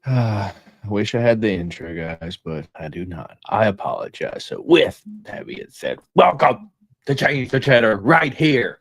I wish I had the intro, guys, but I do not. I apologize. So, with that being said, welcome to Change the Cheddar right here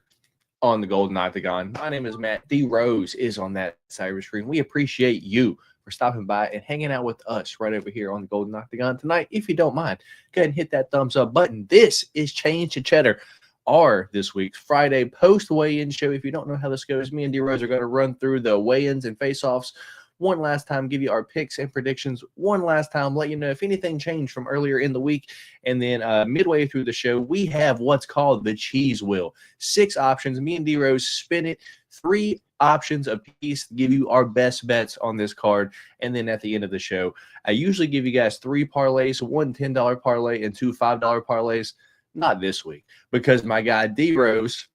on the Golden Octagon. My name is Matt. D Rose is on that side of the screen. We appreciate you for stopping by and hanging out with us right over here on the Golden Octagon tonight. If you don't mind, go ahead and hit that thumbs up button. This is Change the Cheddar, our this week's Friday post weigh-in show. If you don't know how this goes, me and D Rose are going to run through the weigh-ins and face-offs one last time, give you our picks and predictions one last time, let you know if anything changed from earlier in the week. And then midway through the show, we have what's called the cheese wheel. 6 options. Me and D-Rose spin it, 3 options a piece, give you our best bets on this card. And then at the end of the show, I usually give you guys 3 parlays, 1 $10 parlay and 2 $5 parlays. Not this week, because my guy D-Rose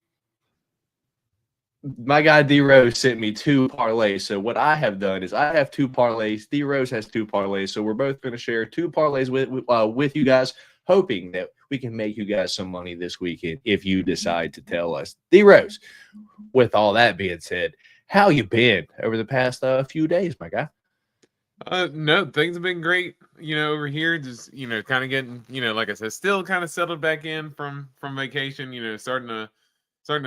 sent me 2 parlays. So what I have done is I have 2 parlays. D-Rose has 2 parlays. So we're both going to share 2 parlays with you guys, hoping that we can make you guys some money this weekend if you decide to tell us. D-Rose, with all that being said, how you been over the past few days, my guy? No, things have been great, over here. Just, kind of getting, like I said, still kind of settled back in from vacation, starting to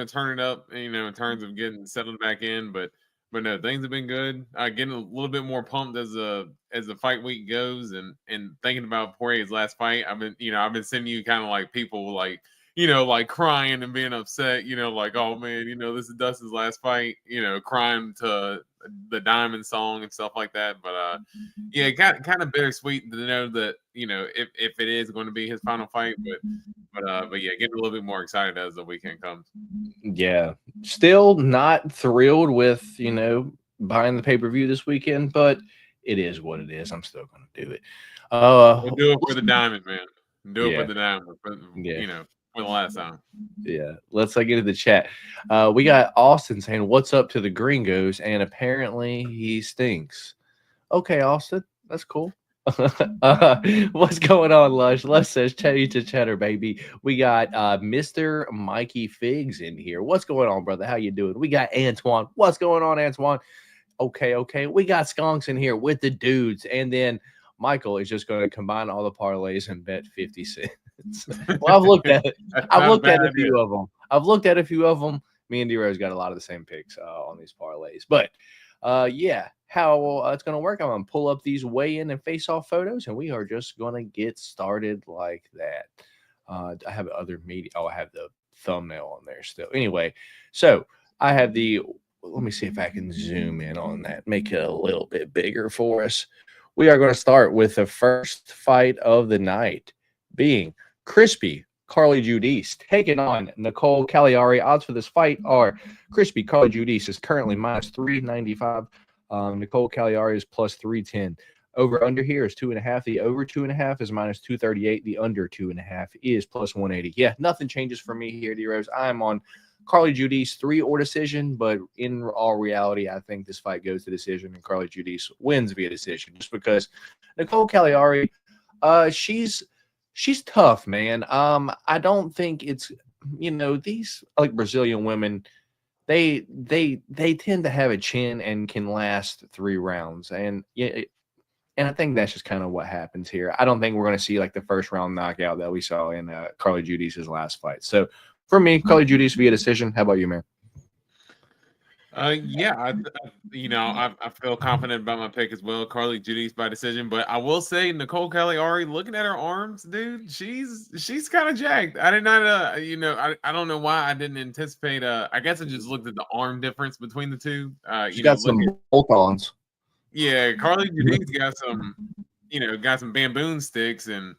turn it up, in terms of getting settled back in. But no, things have been good. Getting a little bit more pumped as the fight week goes, and thinking about Poirier's last fight. I've been sending you kind of like people like, like crying and being upset, like, oh man, this is Dustin's last fight, crying to the Diamond song and stuff like that. But yeah, kind of bittersweet to know that, if it is going to be his final fight, but yeah, getting a little bit more excited as the weekend comes. Yeah, still not thrilled with, buying the pay-per-view this weekend, but it is what it is. I'm still going to do it. We'll do it for the Diamond, man. Do it for the Diamond, for the last time. Yeah, let's get into the chat. We got Austin saying, "What's up to the Gringos?" And apparently he stinks. Okay, Austin, that's cool. What's going on, Lush? Lush says, "Change to Cheddar, baby." We got Mr. Mikey Figs in here. What's going on, brother? How you doing? We got Antoine. What's going on, Antoine? Okay. We got Skunks in here with the dudes, and then Michael is just going to combine all the parlays and bet 50 cents. Well, I've looked at it. I've looked at a few of them. Me and D-Rose got a lot of the same picks on these parlays. But yeah, how it's going to work, I'm going to pull up these weigh-in and face-off photos, and we are just going to get started like that. I have other media. Oh, I have the thumbnail on there still. Anyway, so I have let me see if I can zoom in on that, make it a little bit bigger for us. We are going to start with the first fight of the night, being Crispy Carly Judis taking on Nicole Caliari. Odds for this fight are Crispy Carly Judis is currently minus 395. Nicole Caliari is plus 310. Over under here is 2.5. The over 2.5 is minus 238. The under 2.5 is plus 180. Yeah, nothing changes for me here, D-Rose. I'm on Carly Judis 3 or decision, but in all reality, I think this fight goes to decision and Carly Judis wins via decision, just because Nicole Caliari, she's tough, man. I don't think it's, these like Brazilian women, they tend to have a chin and can last 3 rounds, and I think that's just kind of what happens here. I don't think we're going to see like the first round knockout that we saw in Carly Judis' last fight. So for me, Carly Judis via decision. How about you, man? Yeah, I feel confident about my pick as well. Carly Judis by decision, but I will say Nicole Caliari, looking at her arms, dude, she's kind of jacked. I did not, I don't know why I didn't anticipate. I guess I just looked at the arm difference between the two. She got some bolt-ons. Yeah, Carly Judis got some bamboo sticks and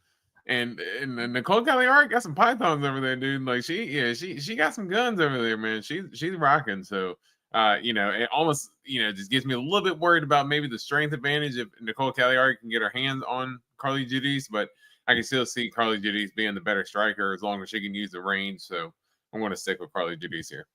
Nicole Caliari got some pythons over there, dude. Like she got some guns over there, man. She's rocking. So it almost just gets me a little bit worried about maybe the strength advantage if Nicole Caliari can get her hands on Carly Judis, but I can still see Carly Judis being the better striker as long as she can use the range. So I'm going to stick with Carly Judis here.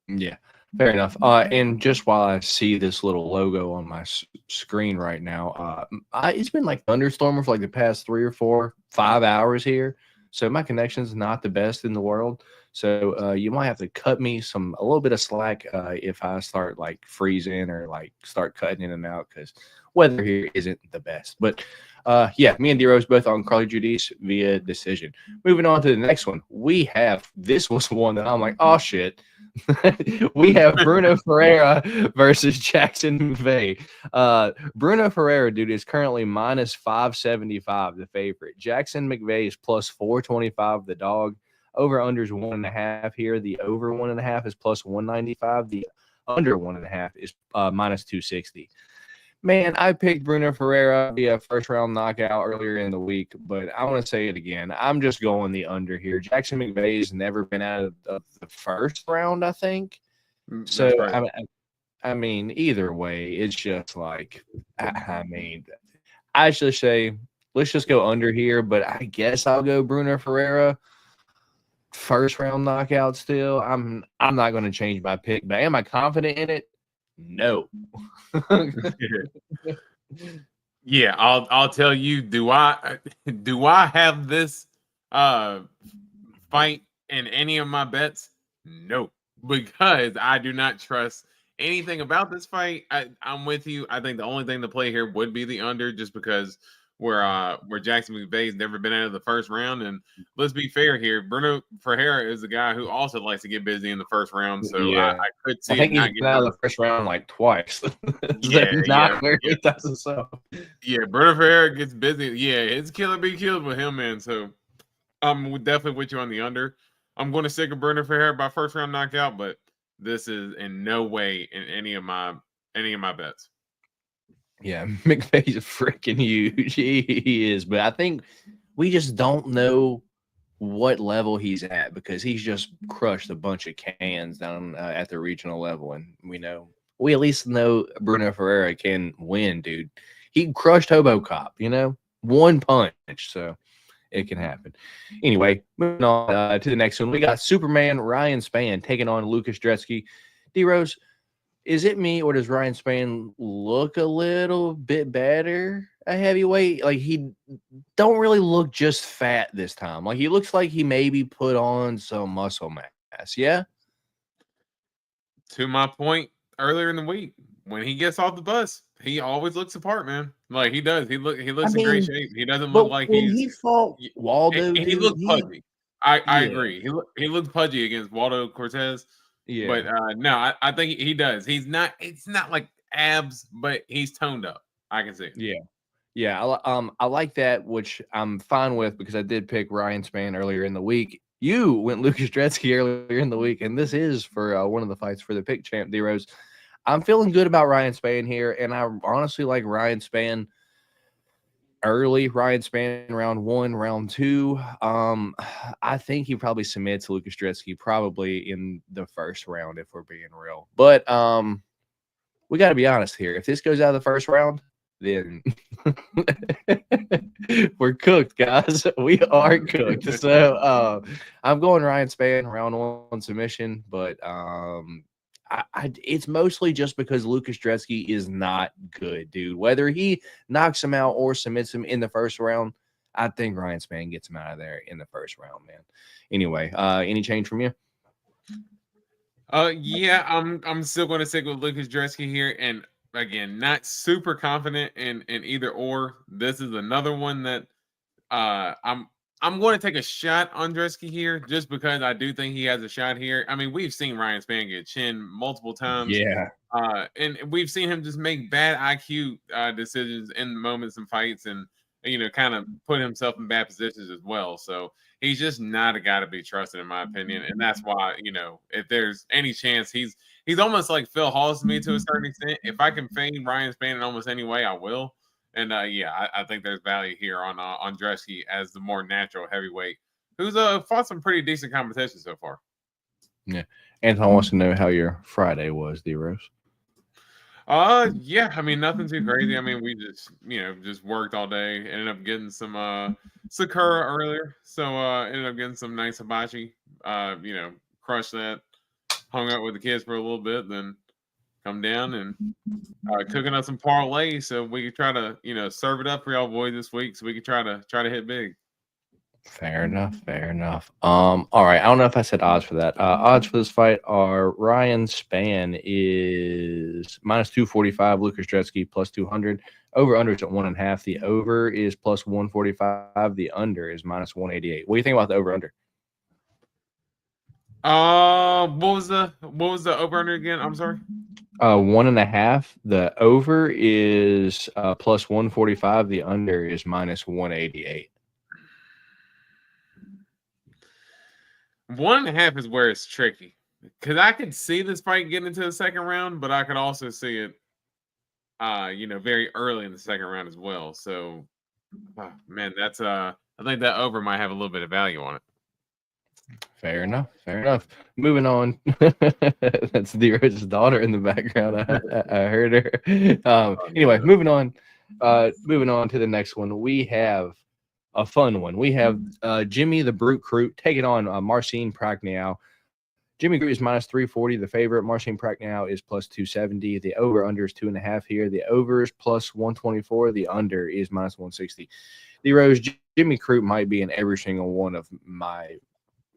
Yeah, fair enough. And just while I see this little logo on my screen right now, it's been like thunderstorming for like the past 3 or 4, 5 hours here. So my connection's not the best in the world. So you might have to cut me a little bit of slack if I start like freezing or like start cutting in and out because weather here isn't the best. But yeah, me and D-Rose both on Carly Judis via decision. Moving on to the next one. This was one that I'm like, oh shit. We have Bruno Ferreira versus Jackson McVey. Bruno Ferreira, dude, is currently minus 575, the favorite. Jackson McVey is plus 425, the dog. Over under is 1.5 here. The over 1.5 is plus 195. The under 1.5 is minus 260. Man, I picked Bruno Ferreira via first round knockout earlier in the week, but I want to say it again. I'm just going the under here. Jackson McVey has never been out of the first round, I think. So, right. I mean, either way, it's just like, I mean, I should say, let's just go under here, but I guess I'll go Bruno Ferreira. First round knockout still. I'm not going to change my pick, but am I confident in it? No. Yeah, I'll tell you. Do I have this fight in any of my bets? No, because I do not trust anything about this fight. I'm with you. I think the only thing to play here would be the under, just because where Jackson McVey's never been out of the first round. And let's be fair here, Bruno Ferreira is a guy who also likes to get busy in the first round. So yeah. I could see. I think he's been out of the first round like twice. Where he does himself. Yeah, Bruno Ferreira gets busy. Yeah, it's killer be killed with him, man. So I'm definitely with you on the under. I'm going to stick with Bruno Ferreira by first round knockout, but this is in no way in any of my bets. Yeah, McVey's freaking huge. He is, but I think we just don't know what level he's at because he's just crushed a bunch of cans down at the regional level, and we at least know Bruno Ferreira can win, dude. He crushed Hobocop, one punch, so it can happen. Anyway, moving on to the next one, we got Superman Ryan Spann taking on Lucas Dresky. D-Rose, is it me or does Ryan Spann look a little bit better at heavyweight? Like he don't really look just fat this time. Like he looks like he maybe put on some muscle mass. Yeah. To my point earlier in the week, when he gets off the bus, he always looks apart, man. Like he does. He looks in great shape. He doesn't look like he fought Waldo. He looked pudgy. I agree. He looked pudgy against Waldo Cortez. Yeah, but no, I think he does. It's not like abs, but he's toned up. I can see it. Yeah. I like that, which I'm fine with because I did pick Ryan Spann earlier in the week. You went Lucas Dresky earlier in the week, and this is for one of the fights for the pick champ, D-Rose. I'm feeling good about Ryan Spann here, and I honestly like Ryan Spann early. Ryan Spann round 1, round 2. I think he probably submits Lucas Dresky probably in the first round if we're being real. But we got to be honest here. If this goes out of the first round, then we're cooked, guys. We are cooked. So I'm going Ryan Spann round 1 submission, but it's mostly just because Lucas Dresky is not good, dude. Whether he knocks him out or submits him in the first round, I think Ryan Spann gets him out of there in the first round, man. Anyway, any change from you? Yeah, I'm still going to stick with Lucas Dresky here, and again, not super confident in either or. This is another one that I'm going to take a shot on Dresky here just because I do think he has a shot here. I mean, we've seen Ryan Spann get chin multiple times. Yeah. And we've seen him just make bad IQ decisions in moments and fights and, kind of put himself in bad positions as well. So he's just not a guy to be trusted, in my opinion. And that's why, if there's any chance, he's almost like Phil Hawes to me to a certain extent. If I can fade Ryan Spann in almost any way, I will. And I think there's value here on Dresky as the more natural heavyweight, who's fought some pretty decent competition so far. Yeah, Anton wants to know how your Friday was, D-Rose. Yeah, I mean nothing too crazy. I mean we just worked all day. Ended up getting some Sakura earlier, so ended up getting some nice hibachi. Crushed that. Hung out with the kids for a little bit, then come down and cooking up some parlays so we could try to serve it up for y'all boys this week so we could try to hit big. Fair enough. Fair enough. All right. I don't know if I said odds for that. Odds for this fight are Ryan Spann is minus 245. Lucas Dresky plus 200. Over under is at 1.5. The over is plus 145. The under is minus 188. What do you think about the over under? What was the over under again? I'm sorry. 1.5. The over is plus 145. The under is minus 188. 1.5 is where it's tricky because I could see this fight getting into the second round, but I could also see it, very early in the second round as well. So, man, that's I think that over might have a little bit of value on it. Fair enough. Fair enough. Moving on. That's D-Rose's daughter in the background. I heard her. Anyway, moving on. Moving on to the next one. We have a fun one. We have Jimmy the Brute Crute taking on Marcin Prachno. Jimmy Crute is minus 340. The favorite. Marcin Prachno is plus 270. The over under is 2.5 here. The over is plus 124. The under is minus 160. D-Rose, Jimmy Crute might be in every single one of my.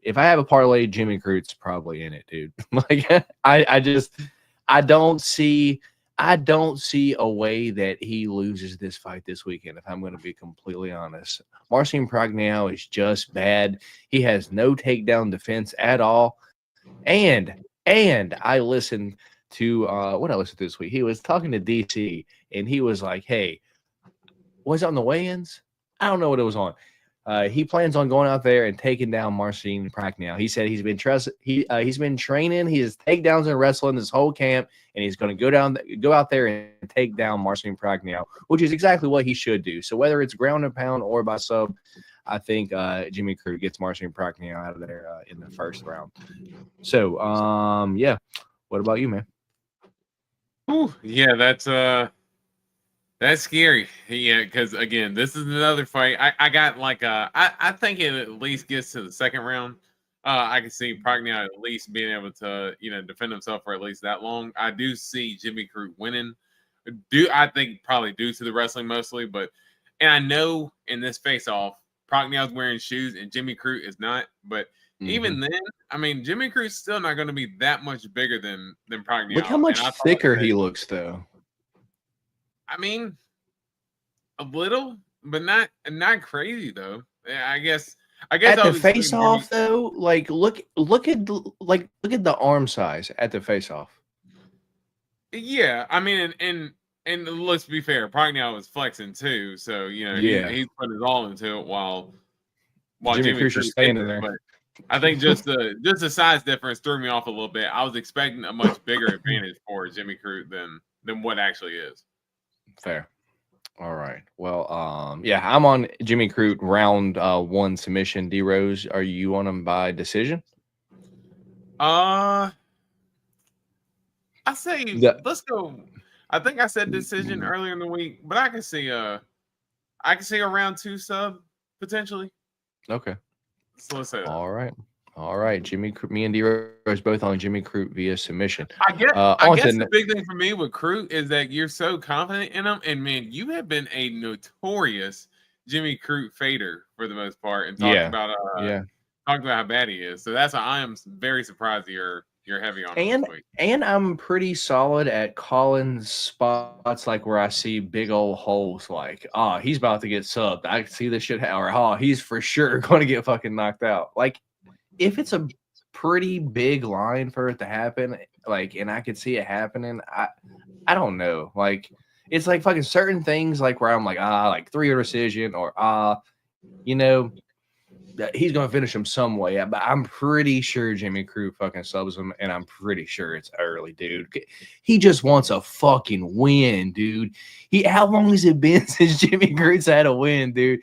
If I have a parlay, Jimmy Crute's probably in it, dude. Like I don't see a way that he loses this fight this weekend, if I'm going to be completely honest. Marcin Prachno is just bad. He has no takedown defense at all. And I listened to what I listened to this week. He was talking to DC and he was like, hey, was it on the weigh-ins? I don't know what it was on. He plans on going out there and taking down Marcin Prachno. He said he's been training. He has takedowns and wrestling this whole camp, and he's going to go out there and take down Marcin Prachno, which is exactly what he should do. So whether it's ground and pound or by sub, I think Jimmy Crute gets Marcin Prachno out of there in the first round. So yeah, what about you, man? Ooh, yeah, that's scary. Yeah, because again, this is another fight. I got like I think it at least gets to the second round. I can see Prachno at least being able to defend himself for at least that long. I do see Jimmy Crute winning. I think probably due to the wrestling mostly, and I know in this face off, Prachno's wearing shoes and Jimmy Crute is not. But even then, I mean, Jimmy Crute's still not going to be that much bigger than Prachno. Look how much thicker he looks, though. I mean, a little, but not crazy though. I guess at the face off though, like look at the arm size at the face off. Yeah, I mean, and let's be fair, Prachno was flexing too, so he's put his all into it while Jimmy Crute is standing there. But I think just the size difference threw me off a little bit. I was expecting a much bigger advantage for Jimmy Crute than what actually is. Fair. All right. Well, yeah, I'm on Jimmy Crute round 1 submission. D Rose, are you on him by decision? I say let's go. I think I said decision earlier in the week, but I can see a round 2 sub potentially. Okay. So let's say that. All right, Jimmy Crute, me and D-Rose both on Jimmy Crute via submission. I guess the big thing for me with Crute is that you're so confident in him, and man, you have been a notorious Jimmy Crute fader for the most part, and talked about how bad he is. So that's why I am very surprised you're heavy on him this week. And I'm pretty solid at calling spots like where I see big old holes, like he's about to get subbed. I can see this shit, or he's for sure going to get fucking knocked out. Like, if it's a pretty big line for it to happen, like, and I could see it happening, I don't know. Like, it's like fucking certain things, like where I'm like, like 3-0 decision, or he's gonna finish him some way. But I'm pretty sure Jimmy Crute fucking subs him, and I'm pretty sure it's early, dude. He just wants a fucking win, dude. How long has it been since Jimmy Crute's had a win, dude?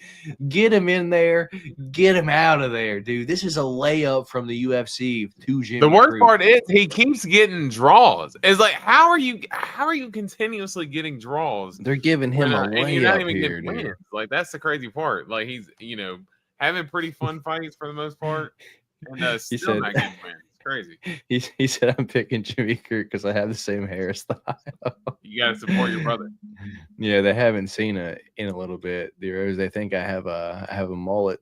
Get him in there, get him out of there, dude. This is a layup from the UFC to Jimmy. The worst Crute. part is he keeps getting draws. It's like, how are you continuously getting draws? They're giving him a layup here, dude. Wins. Like, that's the crazy part. Like, he's having pretty fun fights for the most part, and still not getting wins. It's crazy. He said, "I'm picking Jimmy Crute because I have the same hairstyle." You gotta support your brother. Yeah, they haven't seen it in a little bit. They think I have a mullet.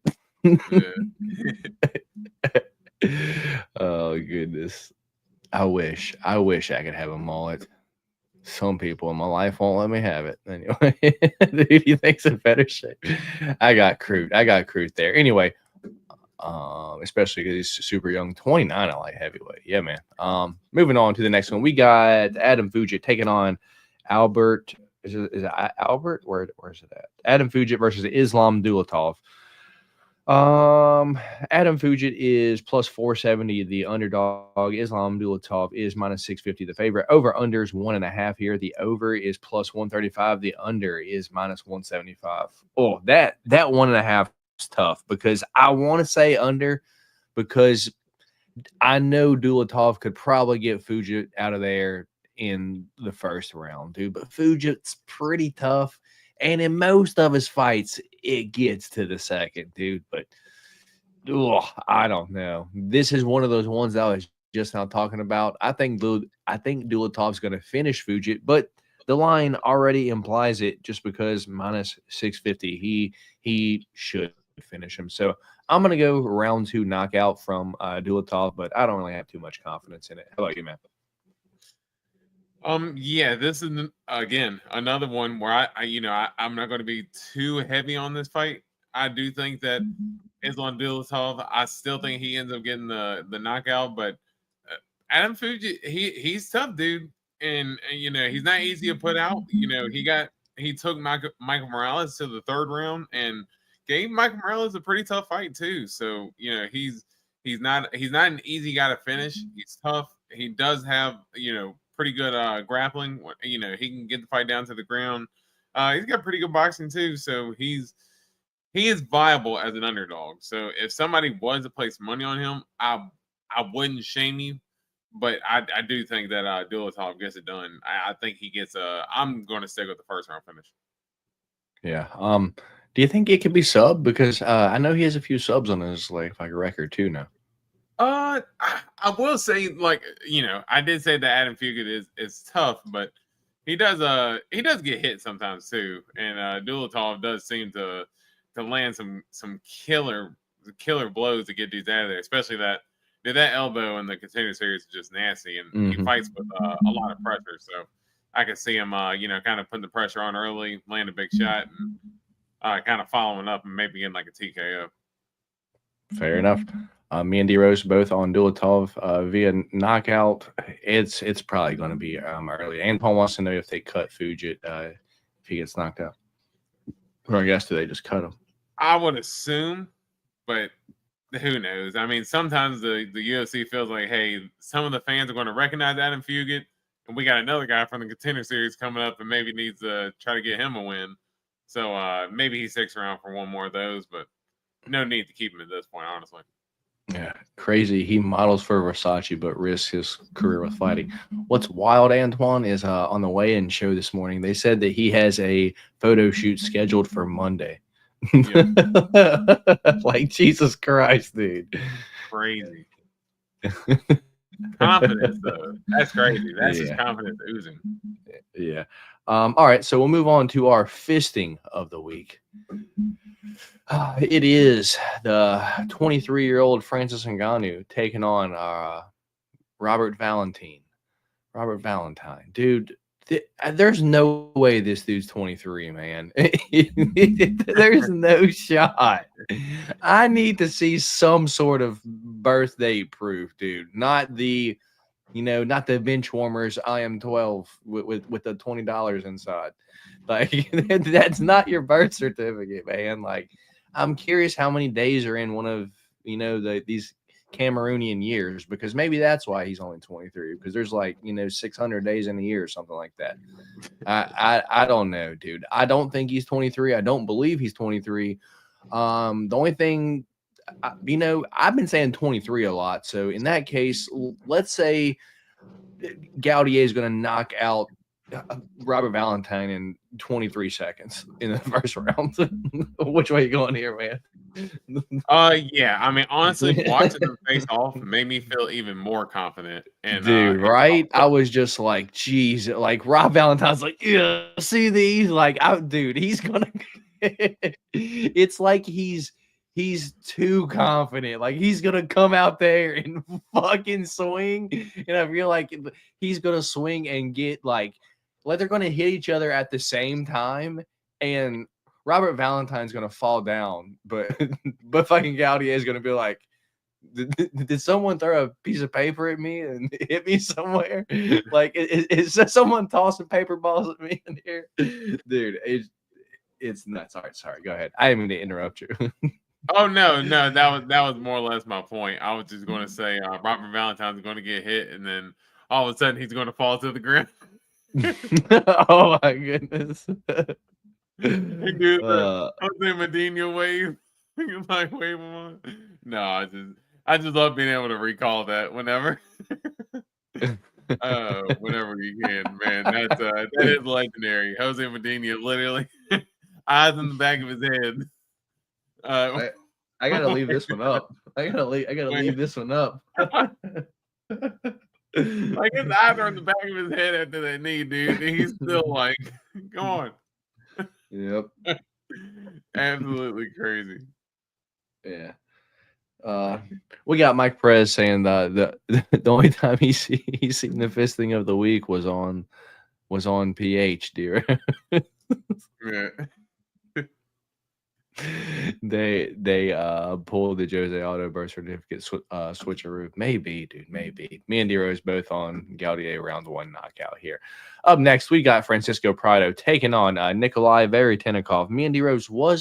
Oh goodness. I wish I could have a mullet. Some people in my life won't let me have it. Anyway, dude, he thinks in better shape. I got Crute there. Anyway, especially because he's super young, 29 at light heavyweight. Yeah, man. Moving on to the next one, we got Adam Fugit taking on Albert. Is it Albert? Where's it at? Adam Fugit versus Islam Dulatov. Adam Fugit is plus 470, the underdog. Islam Dulatov is minus 650, the favorite. Over under is 1.5 here. The over is plus 135. The under is minus 175. Oh, that 1.5 is tough because I want to say under because I know Dulatov could probably get Fugit out of there in the first round, dude. But Fugit's pretty tough. And in most of his fights, it gets to the second, dude. But I don't know. This is one of those ones that I was just now talking about. I think Dulatov's going to finish Fugit, but the line already implies it just because minus 650. He should finish him. So I'm going to go round 2 knockout from Dulatov, but I don't really have too much confidence in it. How about you, man? Yeah, this is again another one where I'm not going to be too heavy on this fight. I do think that Islam Dulatov, I still think he ends up getting the knockout, but Adam Fugit, he's tough, dude, and he's not easy to put out. He took Michael Morales to the 3rd round and gave Michael Morales a pretty tough fight too. So he's not an easy guy to finish. He's tough. He does have pretty good grappling. He can get the fight down to the ground. He's got pretty good boxing too, so he is viable as an underdog. So if somebody was to place money on him, I wouldn't shame you, but I do think that Dulatov gets it done. I think he gets I'm going to stick with the first round finish. Yeah. Do you think it could be sub? Because I know he has a few subs on his like record too now. I will say, I did say that Adam Fugit is tough, but he does get hit sometimes too, and Dulatov does seem to land some killer blows to get dudes out of there, especially that elbow in the Contender Series is just nasty, and he fights with a lot of pressure. So I can see him, kind of putting the pressure on early, land a big shot, and kind of following up and maybe getting like a TKO. Fair enough. Me and D-Rose both on Dulatov via knockout. It's probably going to be early. Antoine wants to know if they cut Fugit if he gets knocked out. Or I guess do they just cut him? I would assume, but who knows? I mean, sometimes the UFC feels like, hey, some of the fans are going to recognize Adam Fugit, and we got another guy from the Contender Series coming up and maybe needs to try to get him a win. So maybe he sticks around for one more of those, but no need to keep him at this point, honestly. Yeah, crazy. He models for Versace, but risks his career with fighting. What's wild, Antoine, is on the weigh-in show this morning, they said that he has a photo shoot scheduled for Monday. Like, Jesus Christ, dude. Crazy. Confidence, though. That's crazy. That's just confidence oozing. Yeah. All right, so we'll move on to our fisting of the week. It is the 23-year-old Francis Anganu taking on Robert Valentine. Robert Valentine. Dude, there's no way this dude's 23, man. There's no shot. I need to see some sort of birthday proof, dude. Not the bench warmers. I am 12 with the $20 inside. Like, that's not your birth certificate, man. Like, I'm curious how many days are in one of these Cameroonian years, because maybe that's why he's only 23, because there's 600 days in a year or something like that. I don't know, dude. I don't think he's 23. I don't believe he's 23. The only thing, I've been saying 23 a lot. So in that case, let's say Gaudier is going to knock out Robert Valentine in 23 seconds in the first round. Which way you going here, man? Yeah. I mean, honestly, watching them face off made me feel even more confident. And dude, right? I was just like, geez, like Rob Valentine's like, yeah, see these? Like, dude, he's gonna. It's like he's he's too confident. Like he's gonna come out there and fucking swing, and I feel like he's gonna swing and get like they're gonna hit each other at the same time, and Robert Valentine's gonna fall down, but but fucking Gaudier is gonna be like, did someone throw a piece of paper at me and hit me somewhere? Like, is someone tossing paper balls at me in here, dude? It's nuts. Sorry. Go ahead. I didn't mean to interrupt you. Oh no, that was more or less my point. I was just going to say Robert Valentine's going to get hit, and then all of a sudden he's going to fall to the ground. Oh my goodness! Dude, Jose Medina wave, like wave him on. No, I just love being able to recall that whenever, whenever you can, man. That is legendary. Jose Medina, literally, eyes in the back of his head. I gotta leave this one up. I gotta leave this one up. Like his eyes are in the back of his head after that knee, dude. And he's still like, come on. Yep. Absolutely crazy. Yeah. We got Mike Perez saying the only time he's seen the fisting of the week was on PH, dear. Yeah. They pulled the Jose Aldo birth certificate switcheroo. Maybe, dude, maybe. Me and D-Rose both on Gaudier round 1 knockout here. Up next, we got Francisco Prado taking on Nikolai Veretennikov. Me and D-Rose are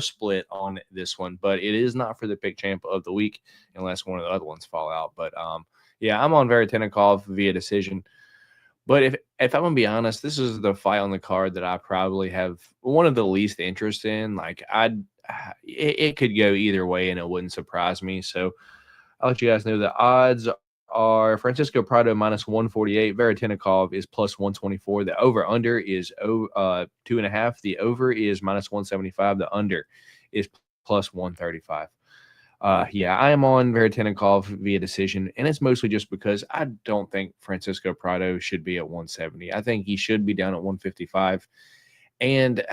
split on this one, but it is not for the pick champ of the week unless one of the other ones fall out. But yeah, I'm on Veretennikov via decision. But if I'm gonna be honest, this is the fight on the card that I probably have one of the least interest in. Like it could go either way, and it wouldn't surprise me. So I'll let you guys know the odds are Francisco Prado -148, Veretennikov is +124. The over under is 2.5. The over is -175. The under is +135. Yeah, I am on Veretennikov via decision, and it's mostly just because I don't think Francisco Prado should be at 170. I think he should be down at 155, and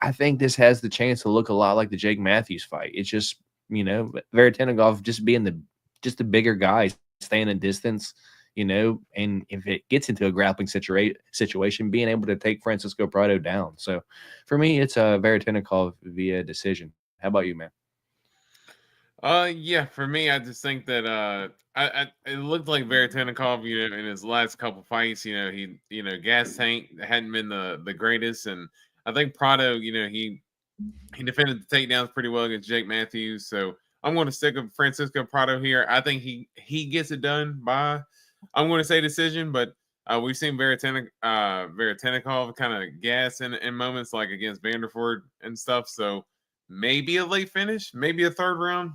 I think this has the chance to look a lot like the Jake Matthews fight. It's just, Veretennikov just being the bigger guy, staying in distance, and if it gets into a grappling situation, being able to take Francisco Prado down. So for me, it's Veretennikov via decision. How about you, man? Yeah, for me, I just think that it looked like Veretennikov, in his last couple fights, he, gas tank hadn't been the greatest, and I think Prado, he defended the takedowns pretty well against Jake Matthews, so I'm going to stick with Francisco Prado here. I think he gets it done by, I'm going to say decision, but we've seen Veretennikov kind of gas in moments like against Vanderford and stuff, so maybe a late finish, maybe a third round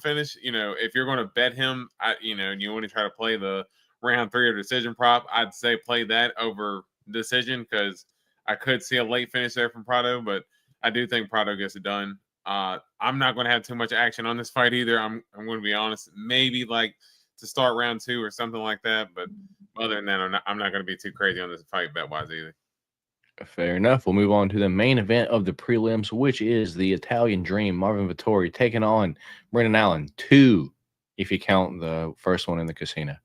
finish. If you're going to bet him, you want to try to play the round 3 or decision prop, I'd say play that over decision because I could see a late finish there from Prado, but I do think Prado gets it done. I'm not going to have too much action on this fight either. I'm going to be honest. Maybe like to start round 2 or something like that, but other than that, I'm not going to be too crazy on this fight bet wise either. Fair enough. We'll move on to the main event of the prelims, which is the Italian Dream, Marvin Vtori, taking on Brennan Allen, 2, if you count the first one in the casino.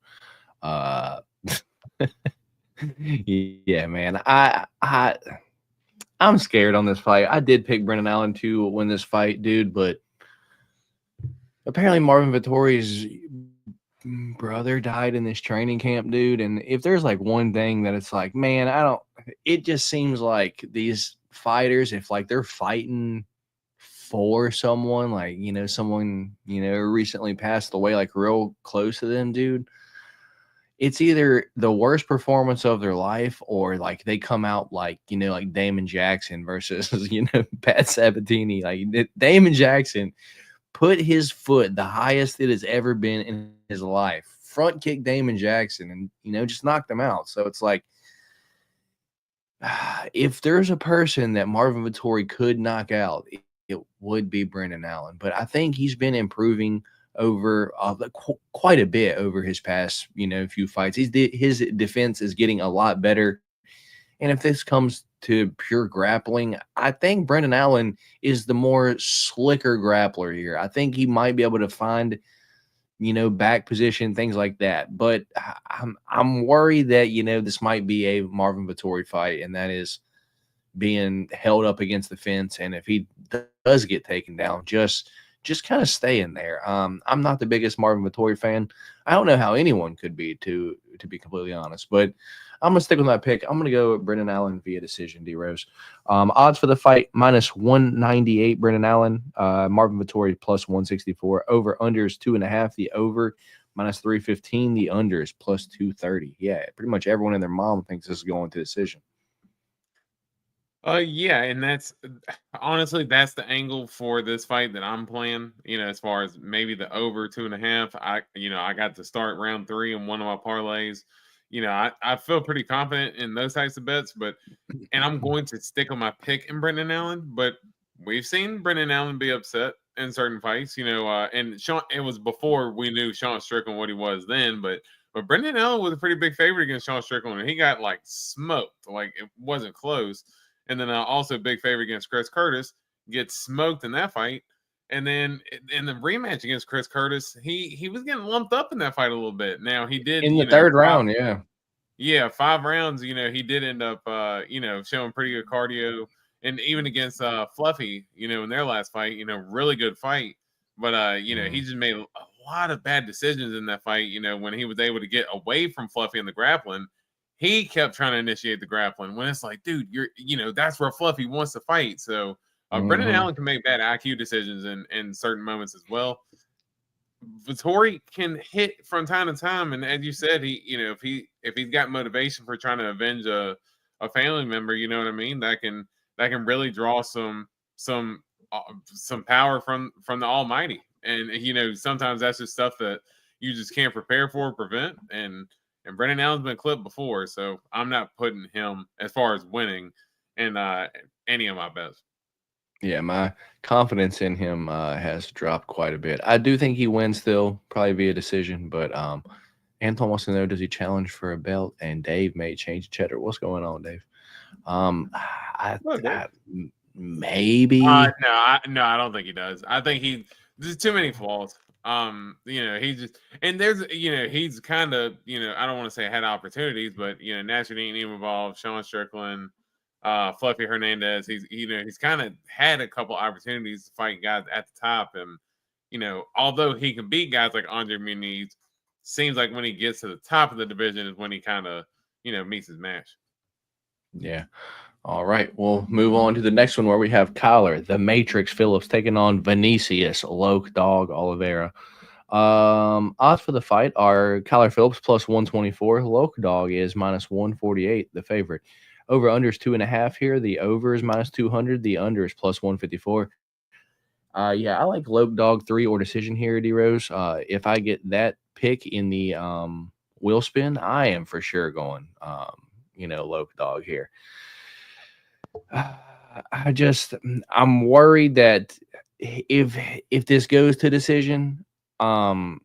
Yeah, man. I'm scared on this fight. I did pick Brennan Allen to win this fight, dude, but apparently Marvin Vittori's brother died in this training camp, dude. And if there's like one thing that it's like, man, it just seems like these fighters, if like they're fighting for someone, like, someone, recently passed away, like real close to them, dude, it's either the worst performance of their life or like they come out like, like Damon Jackson versus, Pat Sabatini. Like Damon Jackson put his foot the highest it has ever been in his life, front kick Damon Jackson, and, just knocked him out. So it's like, if there's a person that Marvin Vettori could knock out, it would be Brennan Allen. But I think he's been improving over quite a bit over his past, few fights. His defense is getting a lot better. And if this comes to pure grappling, I think Brendan Allen is the more slicker grappler here. I think he might be able to find, back position, things like that. But I'm worried that, this might be a Marvin Vtori fight, and that is being held up against the fence. And if he does get taken down, just kind of stay in there. I'm not the biggest Marvin Vtori fan. I don't know how anyone could be, to be completely honest, but I'm gonna stick with my pick. I'm gonna go with Brendan Allen via decision. D Rose. Odds for the fight -198. Brendan Allen. Marvin Vtori +164. Over unders 2.5. The over -315. The unders +230. Yeah, pretty much everyone and their mom thinks this is going to decision. Yeah, and that's honestly that's the angle for this fight that I'm playing. As far as maybe the over 2.5, I got to start round 3 in one of my parlays. I feel pretty confident in those types of bets, and I'm going to stick on my pick in Brendan Allen. But we've seen Brendan Allen be upset in certain fights. And Sean, it was before we knew Sean Strickland what he was then, but Brendan Allen was a pretty big favorite against Sean Strickland, and he got like smoked, like it wasn't close. And then also a big favorite against Chris Curtis, gets smoked in that fight. And then in the rematch against Chris Curtis, he was getting lumped up in that fight a little bit. Now he did in the third round, yeah. Yeah, 5 rounds, he did end up showing pretty good cardio. And even against Fluffy, in their last fight, really good fight. But he just made a lot of bad decisions in that fight, when he was able to get away from Fluffy in the grappling. He kept trying to initiate the grappling when it's like, dude, that's where Fluffy wants to fight. So Brendan Allen can make bad IQ decisions in certain moments as well. Vtori can hit from time to time, and as you said, if he's got motivation for trying to avenge a family member, you know what I mean, that can really draw some power from the Almighty. And sometimes that's just stuff that you just can't prepare for or prevent. And Brendan Allen's been clipped before, so I'm not putting him as far as winning in any of my bets. Yeah, my confidence in him has dropped quite a bit. I do think he wins still, probably via decision. But Anton wants to know, does he challenge for a belt? And Dave may change Cheddar. What's going on, Dave? Maybe. No, I don't think he does. I think there's too many flaws. He just, and there's, he's kind of, I don't want to say had opportunities, but Nash didn't even involved, Sean Strickland, Fluffy Hernandez. He's kind of had a couple opportunities to fight guys at the top, and although he can beat guys like Andre Muniz, seems like when he gets to the top of the division is when he kind of meets his match. Yeah. All right, we'll move on to the next one where we have Kyler, the Matrix Phillips, taking on Venicius, Loke Dog Olivera. Odds for the fight are Kyler Phillips +124. Loke Dog is -148, the favorite. Over under is 2.5 here. The over is -200. The under is +154. Yeah, I like Loke Dog 3 or decision here, D Rose. If I get that pick in the wheel spin, I am for sure going Loke Dog here. I'm worried that if this goes to decision, Kyler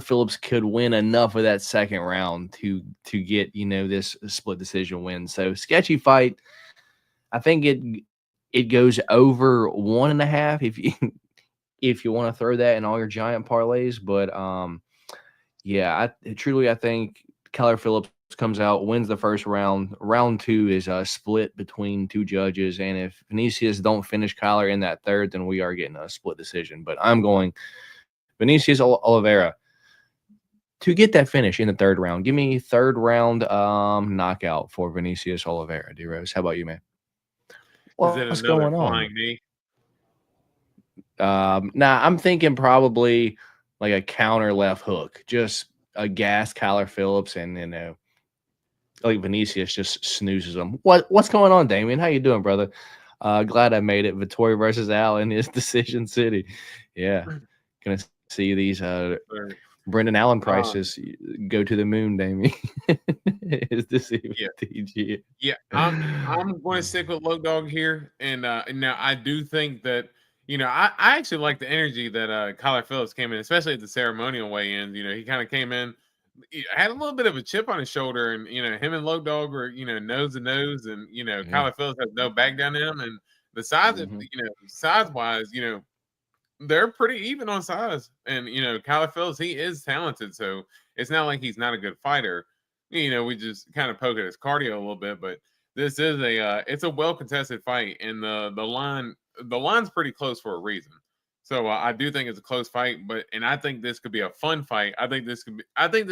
Phillips could win enough of that second round to get this split decision win. So sketchy fight. I think it goes over 1.5 if you want to throw that in all your giant parlays. But yeah, I think Kyler Phillips comes out, wins the first round. Round 2 is a split between 2 judges, and if Venicius don't finish Kyler in that third, then we are getting a split decision. But I'm going Venicius Olivera to get that finish in the third round. Give me third round knockout for Venicius Olivera. D Rose, how about you, man? What's going on? Knee? I'm thinking probably like a counter left hook, just a gas Kyler Phillips, and like Venicius just snoozes him. What's going on, Damien? How you doing, brother? Glad I made it. Vtori versus Allen is Decision City. Yeah, gonna see these Brendan Allen prices go to the moon, Damien. Is this TG? Yeah, I'm going to stick with Loke Dog here, and now I do think that I actually like the energy that Kyler Phillips came in, especially at the ceremonial weigh-ins. He kind of came in he had a little bit of a chip on his shoulder, and him and Low Dog were nose to nose, and Kyler Phillips has no back down him, and the size of size wise, they're pretty even on size, and Kyler Phillips, he is talented, so it's not like he's not a good fighter. We just kind of poke at his cardio a little bit, but this is it's a well contested fight, and the line's pretty close for a reason. So I do think it's a close fight, and I think this could be a fun fight. I think this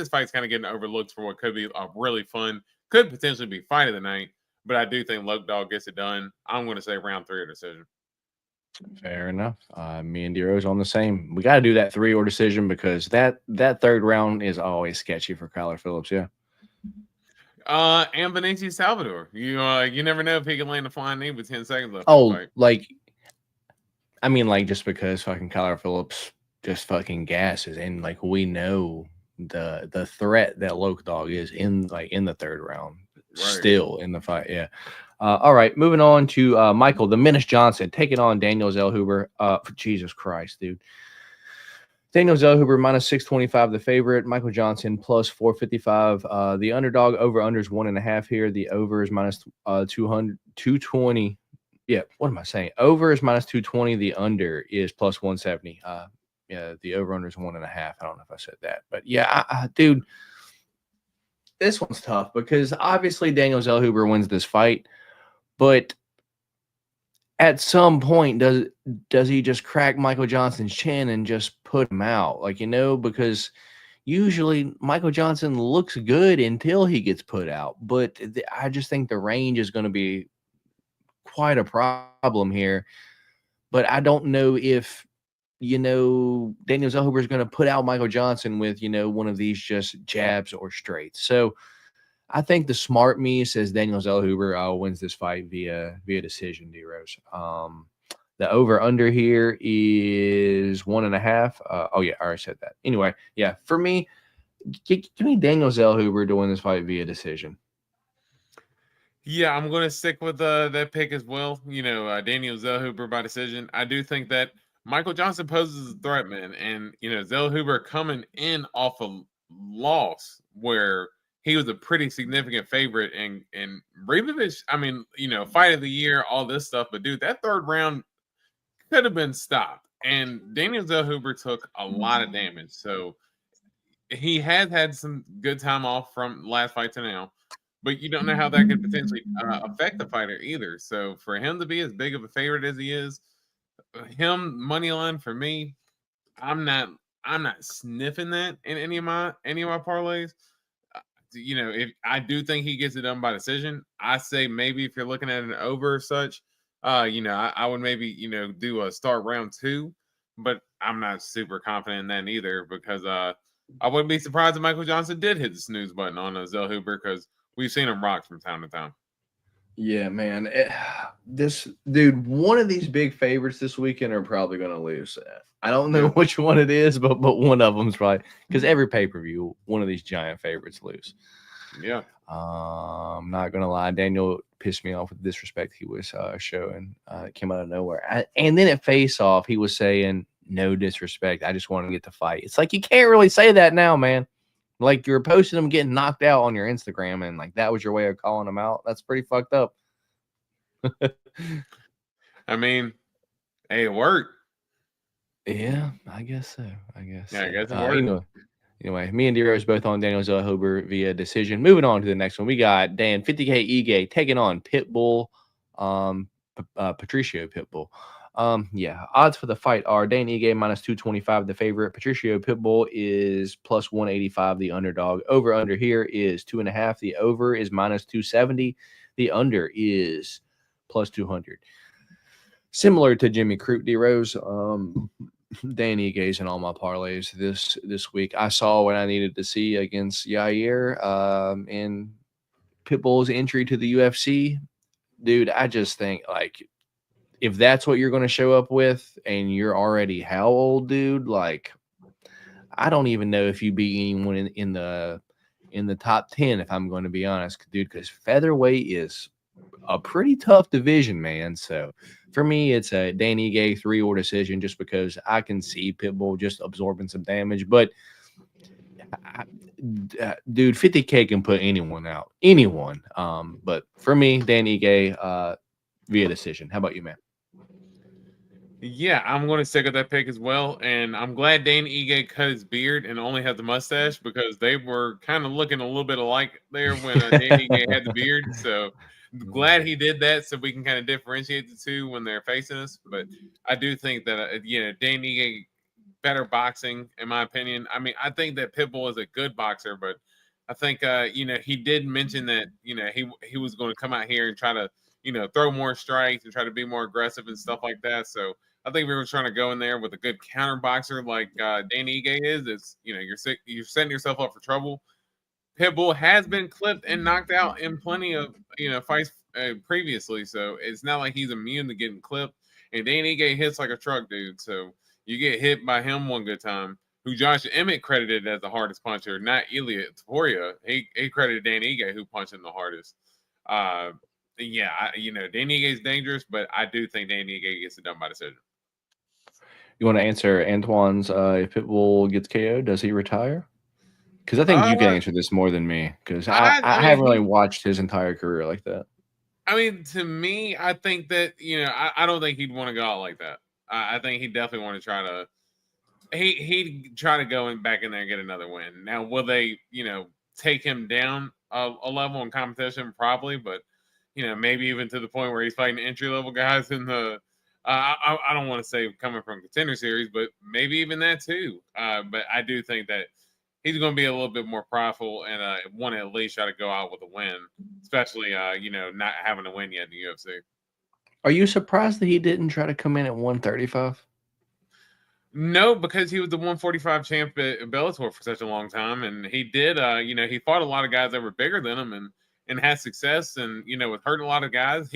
fight's kind of getting overlooked for what could be a really fun, could potentially be fight of the night. But I do think Low Dog gets it done. I'm going to say round 3 or decision. Fair enough. Me and Dero's on the same. We got to do that 3 or decision because that third round is always sketchy for Kyler Phillips. Yeah. And Venicius Salvador. You never know if he can land a flying knee with 10 seconds left. Oh, just because fucking Kyler Phillips just fucking gasses, and we know the threat that Low Dog is in the third round, still in the fight. Yeah. All right, moving on to Michael the Menace Johnson taking on Daniel Zellhuber. Jesus Christ, dude. Daniel Zellhuber minus 625, the favorite. Michael Johnson plus 455. The underdog over under is 1.5 here. The over is minus 220. Yeah, what am I saying? Over is minus 220. The under is plus 170. Yeah, the over under is 1.5. I don't know if I said that, but yeah, dude, this one's tough because obviously Daniel Zellhuber wins this fight, but at some point, does he just crack Michael Johnson's chin and just put him out? Because usually Michael Johnson looks good until he gets put out, but I just think the range is going to be quite a problem here. But I don't know if Daniel Zellhuber is going to put out Michael Johnson with one of these just jabs or straights. So I think the smart me says Daniel Zellhuber wins this fight via decision. D-Rose. The over under here is 1.5. Oh yeah, I already said that. Anyway, yeah, for me, give me Daniel Zellhuber to win this fight via decision. Yeah, I'm going to stick with that pick as well. Daniel Zellhuber by decision. I do think that Michael Johnson poses a threat, man. And, Zellhuber coming in off a loss where he was a pretty significant favorite. And Rebovich, fight of the year, all this stuff. But, dude, that third round could have been stopped. And Daniel Zellhuber took a lot of damage. So he has had some good time off from last fight to now. But you don't know how that could potentially affect the fighter either. So for him to be as big of a favorite as he is, him money line for me, I'm not sniffing that in any of my parlays. If I do think he gets it done by decision, I say maybe if you're looking at an over or such, I would maybe do a start round 2, but I'm not super confident in that either because I wouldn't be surprised if Michael Johnson did hit the snooze button on Zellhuber because we've seen him rock from time to time. Yeah, man. This dude, one of these big favorites this weekend are probably going to lose. I don't know which one it is, but one of them's right because every pay-per-view, one of these giant favorites lose. Yeah. I'm not going to lie. Daniel pissed me off with the disrespect he was showing. It came out of nowhere. And then at face-off, he was saying, no disrespect. I just want to get the fight. It's like you can't really say that now, man. Like you're posting them getting knocked out on your Instagram, and that was your way of calling them out. That's pretty fucked up. Hey, it worked. Yeah, I guess so. I guess it worked. Anyway, me and D-Rose both on Daniel Zellhuber via decision. Moving on to the next one, we got Dan 50K Ige taking on Pitbull, Patricio Pitbull. Odds for the fight are Dan Ige minus 225, the favorite. Patricio Pitbull is plus 185, the underdog. Over under here is 2.5. The over is minus 270. The under is plus 200. Similar to Jimmy Crute, D-Rose. Dan Ige's in all my parlays this week. I saw what I needed to see against Yair and Pitbull's entry to the UFC. Dude, I just think if that's what you're going to show up with and you're already how old, dude, I don't even know if you beat anyone in the top 10, if I'm going to be honest, dude, because featherweight is a pretty tough division, man. So for me, it's a Dan Ige 3 or decision just because I can see Pitbull just absorbing some damage. But Dude, 50K can put anyone out. Anyone. But for me, Dan Ige, via decision. How about you, man? Yeah, I'm going to stick with that pick as well. And I'm glad Dane Ige cut his beard and only had the mustache because they were kind of looking a little bit alike there when Dane Ige had the beard. So glad he did that so we can kind of differentiate the two when they're facing us. But I do think that, Dane Ige, better boxing, in my opinion. I mean, I think that Pitbull is a good boxer, but I think, he did mention that, he was going to come out here and try to, throw more strikes and try to be more aggressive and stuff like that. So, I think we were trying to go in there with a good counter boxer like Danny Ige is. It's you're setting yourself up for trouble. Pitbull has been clipped and knocked out in plenty of fights previously, so it's not like he's immune to getting clipped. And Danny Ige hits like a truck, dude. So you get hit by him one good time. Who Josh Emmett credited as the hardest puncher, not Ilya Poirier. He credited Danny Ige who punched him the hardest. Danny Ige is dangerous, but I do think Danny Ige gets it done by decision. You want to answer Antoine's if Pitbull gets KO, does he retire? Because I think you can answer this more than me, because I haven't really watched his entire career like that. I mean, to me, I think that, I don't think he'd want to go out like that. I think he'd definitely want to try to he'd try to go back in there and get another win. Now, will they, take him down a level in competition? Probably, but maybe even to the point where he's fighting entry level guys in the I don't want to say coming from Contender Series, but maybe even that too. But I do think that he's going to be a little bit more prideful and want to at least try to go out with a win, especially not having a win yet in the UFC. Are you surprised that he didn't try to come in at 135? No, because he was the 145 champ at Bellator for such a long time, and he did. He fought a lot of guys that were bigger than him and had success, and with hurting a lot of guys.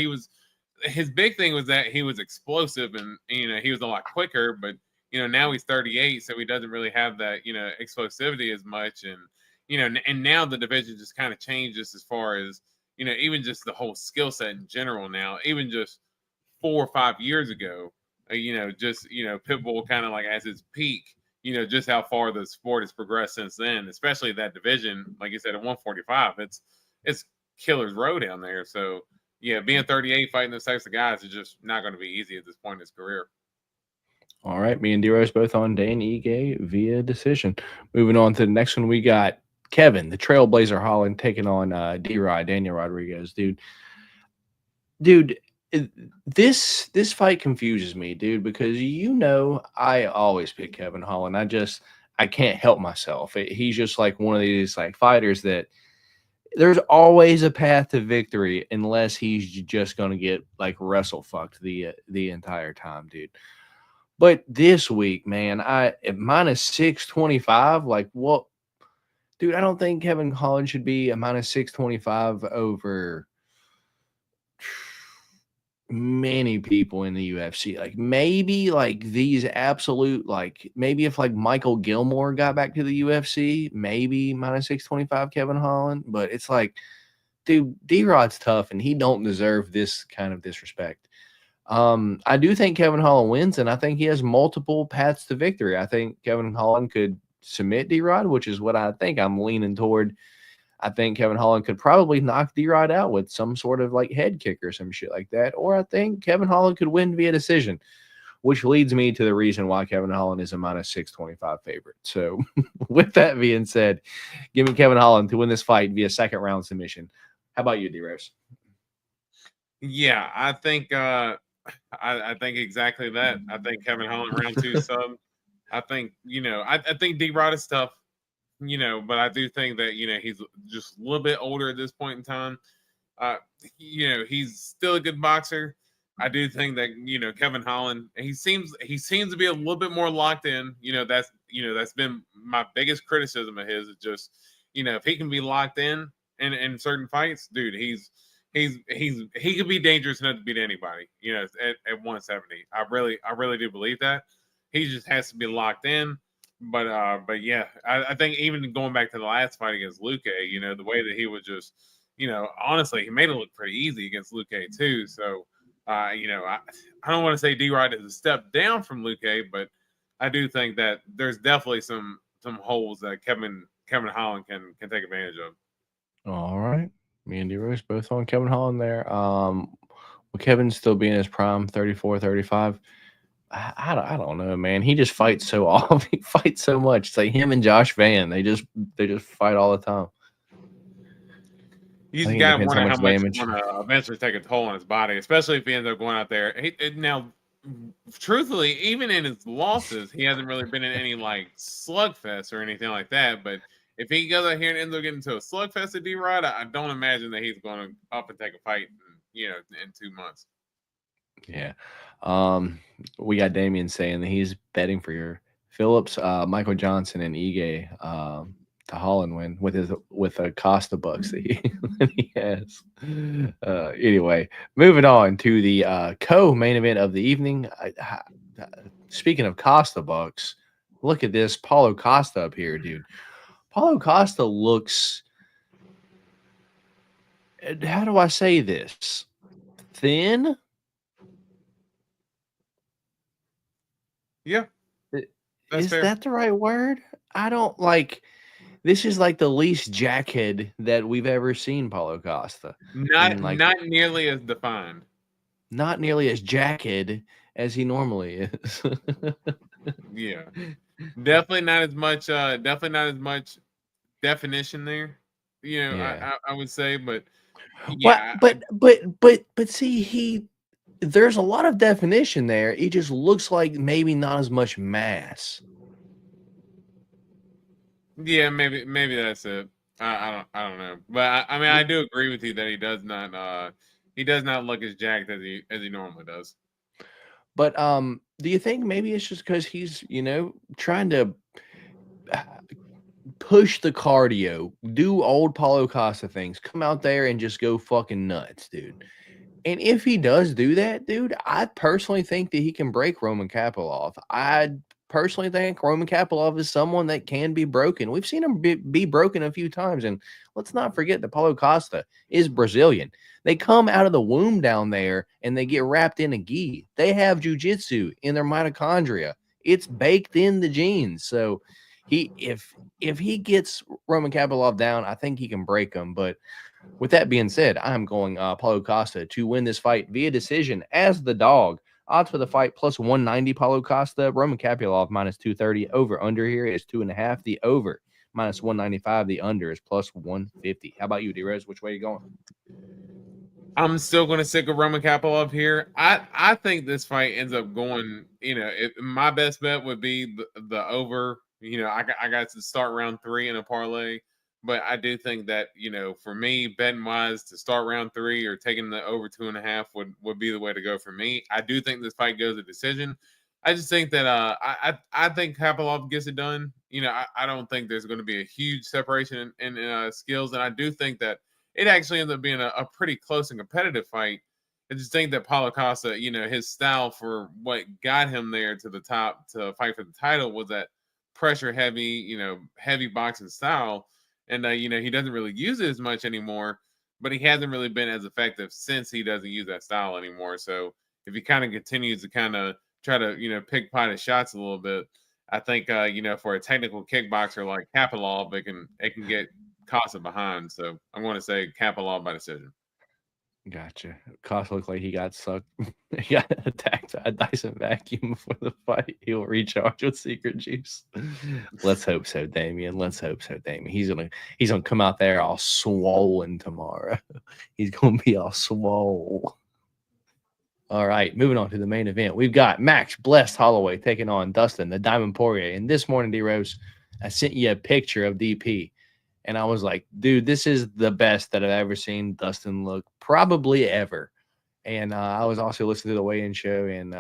His big thing was that he was explosive and he was a lot quicker, but now he's 38, so he doesn't really have that explosivity as much, and now the division just kind of changes as far as even just the whole skill set in general. Now, even just 4 or 5 years ago, Pitbull kind of like as his peak, just how far the sport has progressed since then, especially that division. Like you said, at 145, it's killer's row down there. So yeah, being 38, fighting those types of guys is just not going to be easy at this point in his career. All right, me and D-Rose both on Dan Ige via decision. Moving on to the next one, we got Kevin, the Trailblazer Holland, taking on D-Rod, Daniel Rodriguez. Dude, this fight confuses me, dude, because I always pick Kevin Holland. I can't help myself. He's just like one of these like fighters that there's always a path to victory unless he's just going to get like wrestle fucked the entire time, dude. But this week, man, at minus 625, like what? Dude, I don't think Kevin Holland should be a minus 625 over many people in the UFC. Like maybe like these absolute, like maybe if like Michael Gilmore got back to the UFC, maybe minus 625 Kevin Holland. But it's like, dude, D-Rod's tough and he don't deserve this kind of disrespect. I do think Kevin Holland wins, and I think he has multiple paths to victory. I think Kevin Holland could submit D-Rod, which is what I think I'm leaning toward. I think Kevin Holland could probably knock D-Rod out with some sort of like head kick or some shit like that. Or I think Kevin Holland could win via decision, which leads me to the reason why Kevin Holland is a minus 625 favorite. So with that being said, give me Kevin Holland to win this fight via second round submission. How about you, D-Rose? Yeah, I think I think exactly that. I think Kevin Holland round 2 sub. I think I think D-Rod is tough, but I do think that he's just a little bit older at this point in time. He's still a good boxer. I do think that Kevin Holland, he seems to be a little bit more locked in. That's been my biggest criticism of his. Is just if he can be locked in certain fights, dude, he could be dangerous enough to beat anybody. At 170, I really do believe that. He just has to be locked in. But yeah, I think even going back to the last fight against Luque, the way that he was just, honestly, he made it look pretty easy against Luque too. So, I don't want to say D-Rod is a step down from Luque, but I do think that there's definitely some holes that Kevin Kevin Holland can take advantage of. All right. Me and D-Rose both on Kevin Holland there. Will Kevin still be in his prime, 34, 35? I don't know, man. He just fights so off. He fights so much. It's like him and Josh Van. They just fight all the time. He's I think it got to depends wonder how much damage. it's going to eventually take a toll on his body, especially if he ends up going out there. Now, truthfully, even in his losses, he hasn't really been in any like slugfest or anything like that. But if he goes out here and ends up getting into a slugfest at D-Rod, I don't imagine that he's going to up and take a fight, in 2 months. Yeah. We got Damien saying that he's betting for your Phillips, Michael Johnson, and Ige to Holland win with a Costa bucks that he has. Anyway, moving on to the co-main event of the evening. Speaking of Costa bucks, look at this Paulo Costa up here, dude. Paulo Costa looks, how do I say this? Thin? Yeah. Is that the right word? I don't like. This is like the least jackhead that we've ever seen Paulo Costa. Not nearly as defined. Not nearly as jackhead as he normally is. Yeah. Definitely not as much definition there. Yeah. I would say, but yeah. But see, there's a lot of definition there. He just looks like maybe not as much mass. Yeah, maybe that's it. I don't know, but I mean, I do agree with you that he does not look as jacked as he normally does. But do you think maybe it's just because he's trying to push the cardio, do old Paulo Costa things, come out there and just go fucking nuts, dude? And if he does do that, dude, I personally think that he can break Roman Kapilov. I personally think Roman Kapilov is someone that can be broken. We've seen him be broken a few times. And let's not forget that Paulo Costa is Brazilian. They come out of the womb down there and they get wrapped in a gi. They have jiu-jitsu in their mitochondria. It's baked in the genes. So if he gets Roman Kapilov down, I think he can break him. But with that being said, I'm going Paulo Costa to win this fight via decision as the dog. Odds for the fight plus 190 Paulo Costa. Roman Kapilov minus 230. Over under here is 2.5. The over minus 195. The under is plus 150. How about you, D-Rose? Which way are you going? I'm still going to stick with Roman Kapilov here. I think this fight ends up going, my best bet would be the over. I got to start round 3 in a parlay. But I do think that, for me, betting wise, to start round 3 or taking the over 2.5 would be the way to go for me. I do think this fight goes a decision. I just think that I think Kapilov gets it done. I don't think there's going to be a huge separation in skills, and I do think that it actually ends up being a pretty close and competitive fight. I just think that Paulo Costa, his style for what got him there to the top to fight for the title was that pressure heavy, heavy boxing style. And, he doesn't really use it as much anymore, but he hasn't really been as effective since he doesn't use that style anymore. So if he kind of continues to kind of try to, pick-pot his shots a little bit, I think, for a technical kickboxer like Kapilov, it can get Costa behind. So I'm going to say Kapilov by decision. Gotcha. Costa looked like he got sucked. He got attacked by a Dyson vacuum before the fight. He'll recharge with secret juice. Let's hope so, Damien. Let's hope so, Damien. He's gonna come out there all swollen tomorrow. He's gonna be all swole. All right, moving on to the main event. We've got Max Blessed Holloway taking on Dustin, the Diamond Poirier. And this morning, D-Rose, I sent you a picture of DP. And I was like, dude, this is the best that I've ever seen Dustin look, probably ever. And I was also listening to the weigh-in show, and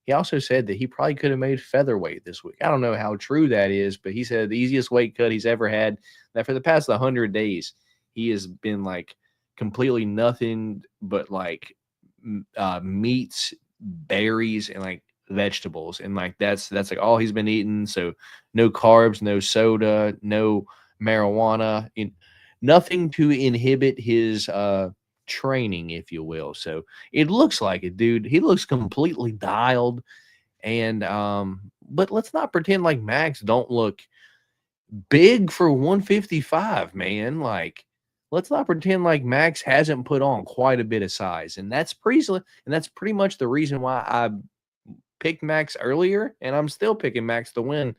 he also said that he probably could have made featherweight this week. I don't know how true that is, but he said the easiest weight cut he's ever had, that for the past 100 days, he has been like completely nothing but like meats, berries, and like vegetables. And like that's like all he's been eating. So no carbs, no soda, no marijuana, nothing to inhibit his training, if you will. So it looks like it, dude. He looks completely dialed. And but let's not pretend like Max don't look big for 155, man. Like, let's not pretend like Max hasn't put on quite a bit of size, and that's pretty much the reason why I picked Max earlier, and I'm still picking Max to win.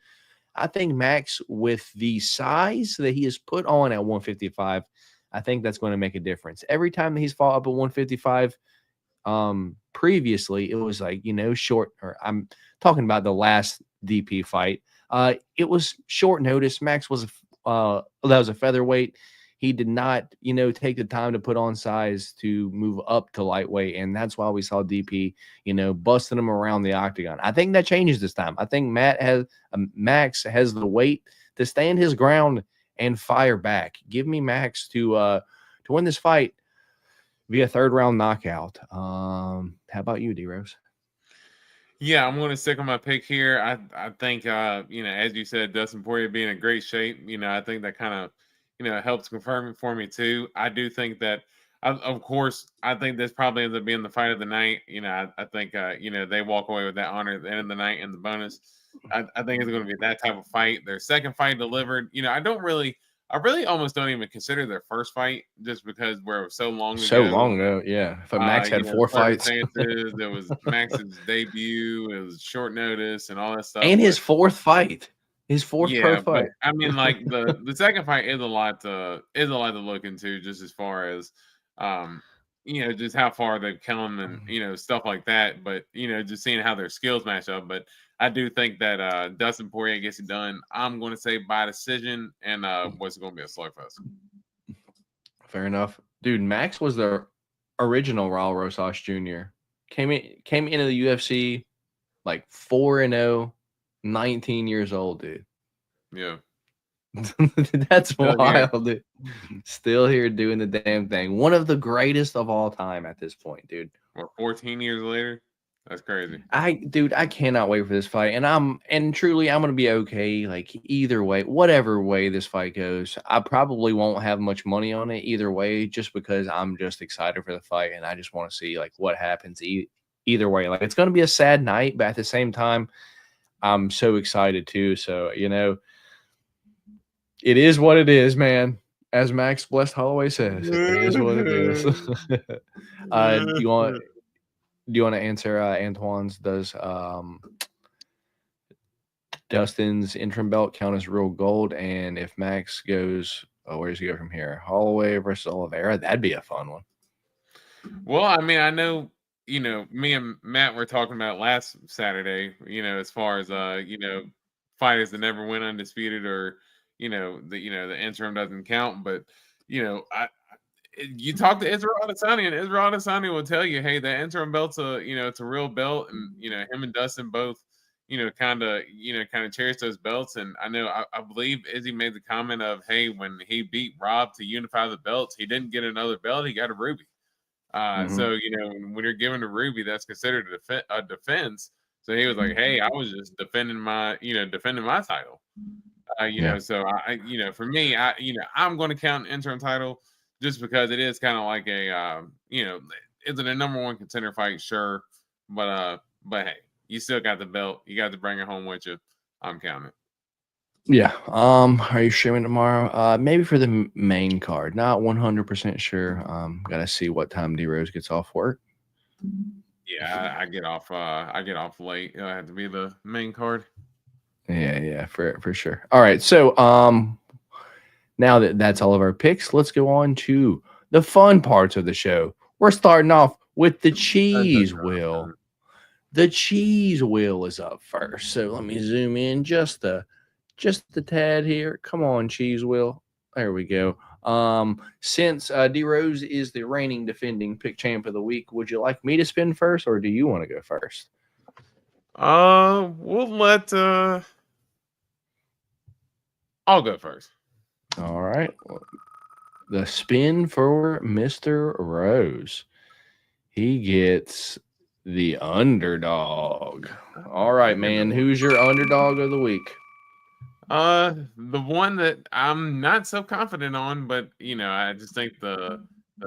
I think Max, with the size that he has put on at 155, I think that's going to make a difference. Every time that he's fought up at 155, previously, it was like, short, or I'm talking about the last DP fight. It was short notice. Max was that was a featherweight. He did not, take the time to put on size to move up to lightweight, and that's why we saw DP, busting him around the octagon. I think that changes this time. I think Max has the weight to stand his ground and fire back. Give me Max to win this fight via third round knockout. How about you, D-Rose? Yeah, I'm going to stick on my pick here. I think, as you said, Dustin Poirier being in great shape, I think that kind of, helps confirm it for me too. I do think that, of course, I think this probably ends up being the fight of the night. I think, they walk away with that honor at the end of the night and the bonus. I think it's going to be that type of fight. Their second fight delivered. I really almost don't even consider their first fight just because where it was so long ago. So long ago, yeah. If Max had 4 fights. It was Max's debut. It was short notice and all that stuff. And his fourth fight. His fourth pro But, fight. I mean, like the second fight is a lot to look into, just as far as just how far they've come and stuff like that. But just seeing how their skills match up. But I do think that Dustin Poirier gets it done. I'm going to say by decision, and what's going to be a slugfest. Fair enough, dude. Max was the original Raul Rosas Jr. Came into the UFC like 4-0, 19 years old, dude. Yeah. That's wild, dude. Still here doing the damn thing. One of the greatest of all time at this point, dude. What, 14 years later? That's crazy. I cannot wait for this fight. And truly, I'm gonna be okay. Like, either way, whatever way this fight goes, I probably won't have much money on it either way, just because I'm just excited for the fight and I just want to see like what happens either way. Like, it's gonna be a sad night, but at the same time, I'm so excited too. So, it is what it is, man. As Max Blessed Holloway says, it is what it is. Do you want to answer Antoine's? Does Dustin's interim belt count as real gold? And if Max goes, where does he go from here? Holloway versus Olivera? That'd be a fun one. Well, I mean, I know, me and Matt were talking about last Saturday, as far as fighters that never went undisputed, or the interim doesn't count. But you talk to Israel Adesanya, and Israel Adesanya will tell you, hey, the interim belt's it's a real belt, and him and Dustin both kind of cherish those belts. And I know I believe Izzy made the comment of, hey, when he beat Rob to unify the belts, he didn't get another belt, he got a ruby. So when you're given a ruby, that's considered a defense. So he was like, hey, I was just defending my title. So for me, I'm going to count an interim title just because it is kind of like a is it a number one contender fight? Sure, but hey, you still got the belt. You got to bring it home with you. I'm counting. Yeah. Are you streaming tomorrow? Maybe for the main card. Not 100% sure. Gotta see what time D Rose gets off work. Yeah, I get off. I get off late. I have to be the main card. Yeah, for sure. All right, so now that's all of our picks, let's go on to the fun parts of the show. We're starting off with the cheese wheel. The cheese wheel is up first, so let me zoom in just a tad here. Come on, cheese wheel. There we go. Since D Rose is the reigning defending pick champ of the week, would you like me to spin first, or do you want to go first? We'll let I'll go first. All right. The spin for Mr. Rose. He gets the underdog. All right, man. Who's your underdog of the week? The one that I'm not so confident on, but I just think the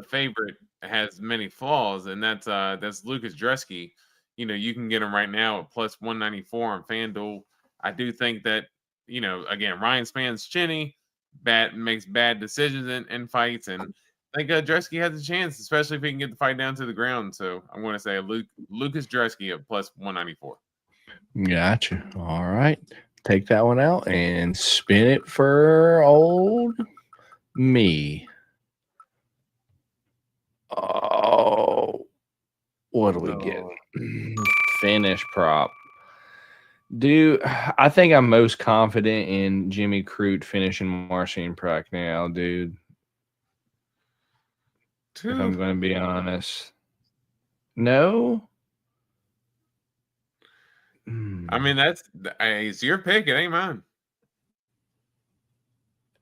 favorite has many flaws, and that's Lucas Dresky. You can get him right now at plus 194 on FanDuel. I do think that you know, again, Ryan Span's chinny, makes bad decisions in fights, and I think Dresky has a chance, especially if he can get the fight down to the ground. So I'm going to say Lucas Dresky at plus 194. Gotcha. All right. Take that one out and spin it for old me. Oh, what do we get? Finish prop. Dude, I think I'm most confident in Jimmy Crute finishing Marcin Prachno, dude. If I'm going to be honest. No? I mean, it's your pick. It ain't mine.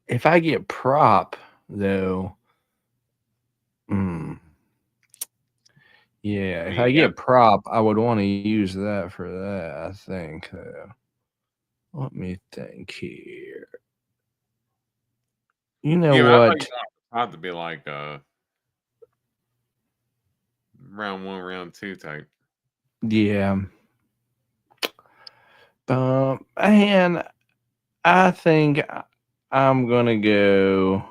If I get prop, though, yeah, if I get prop, I would want to use that for that, I think. Let me think here. You know what? I have to be like round 1, round 2 type. Yeah. And I think I'm going to go.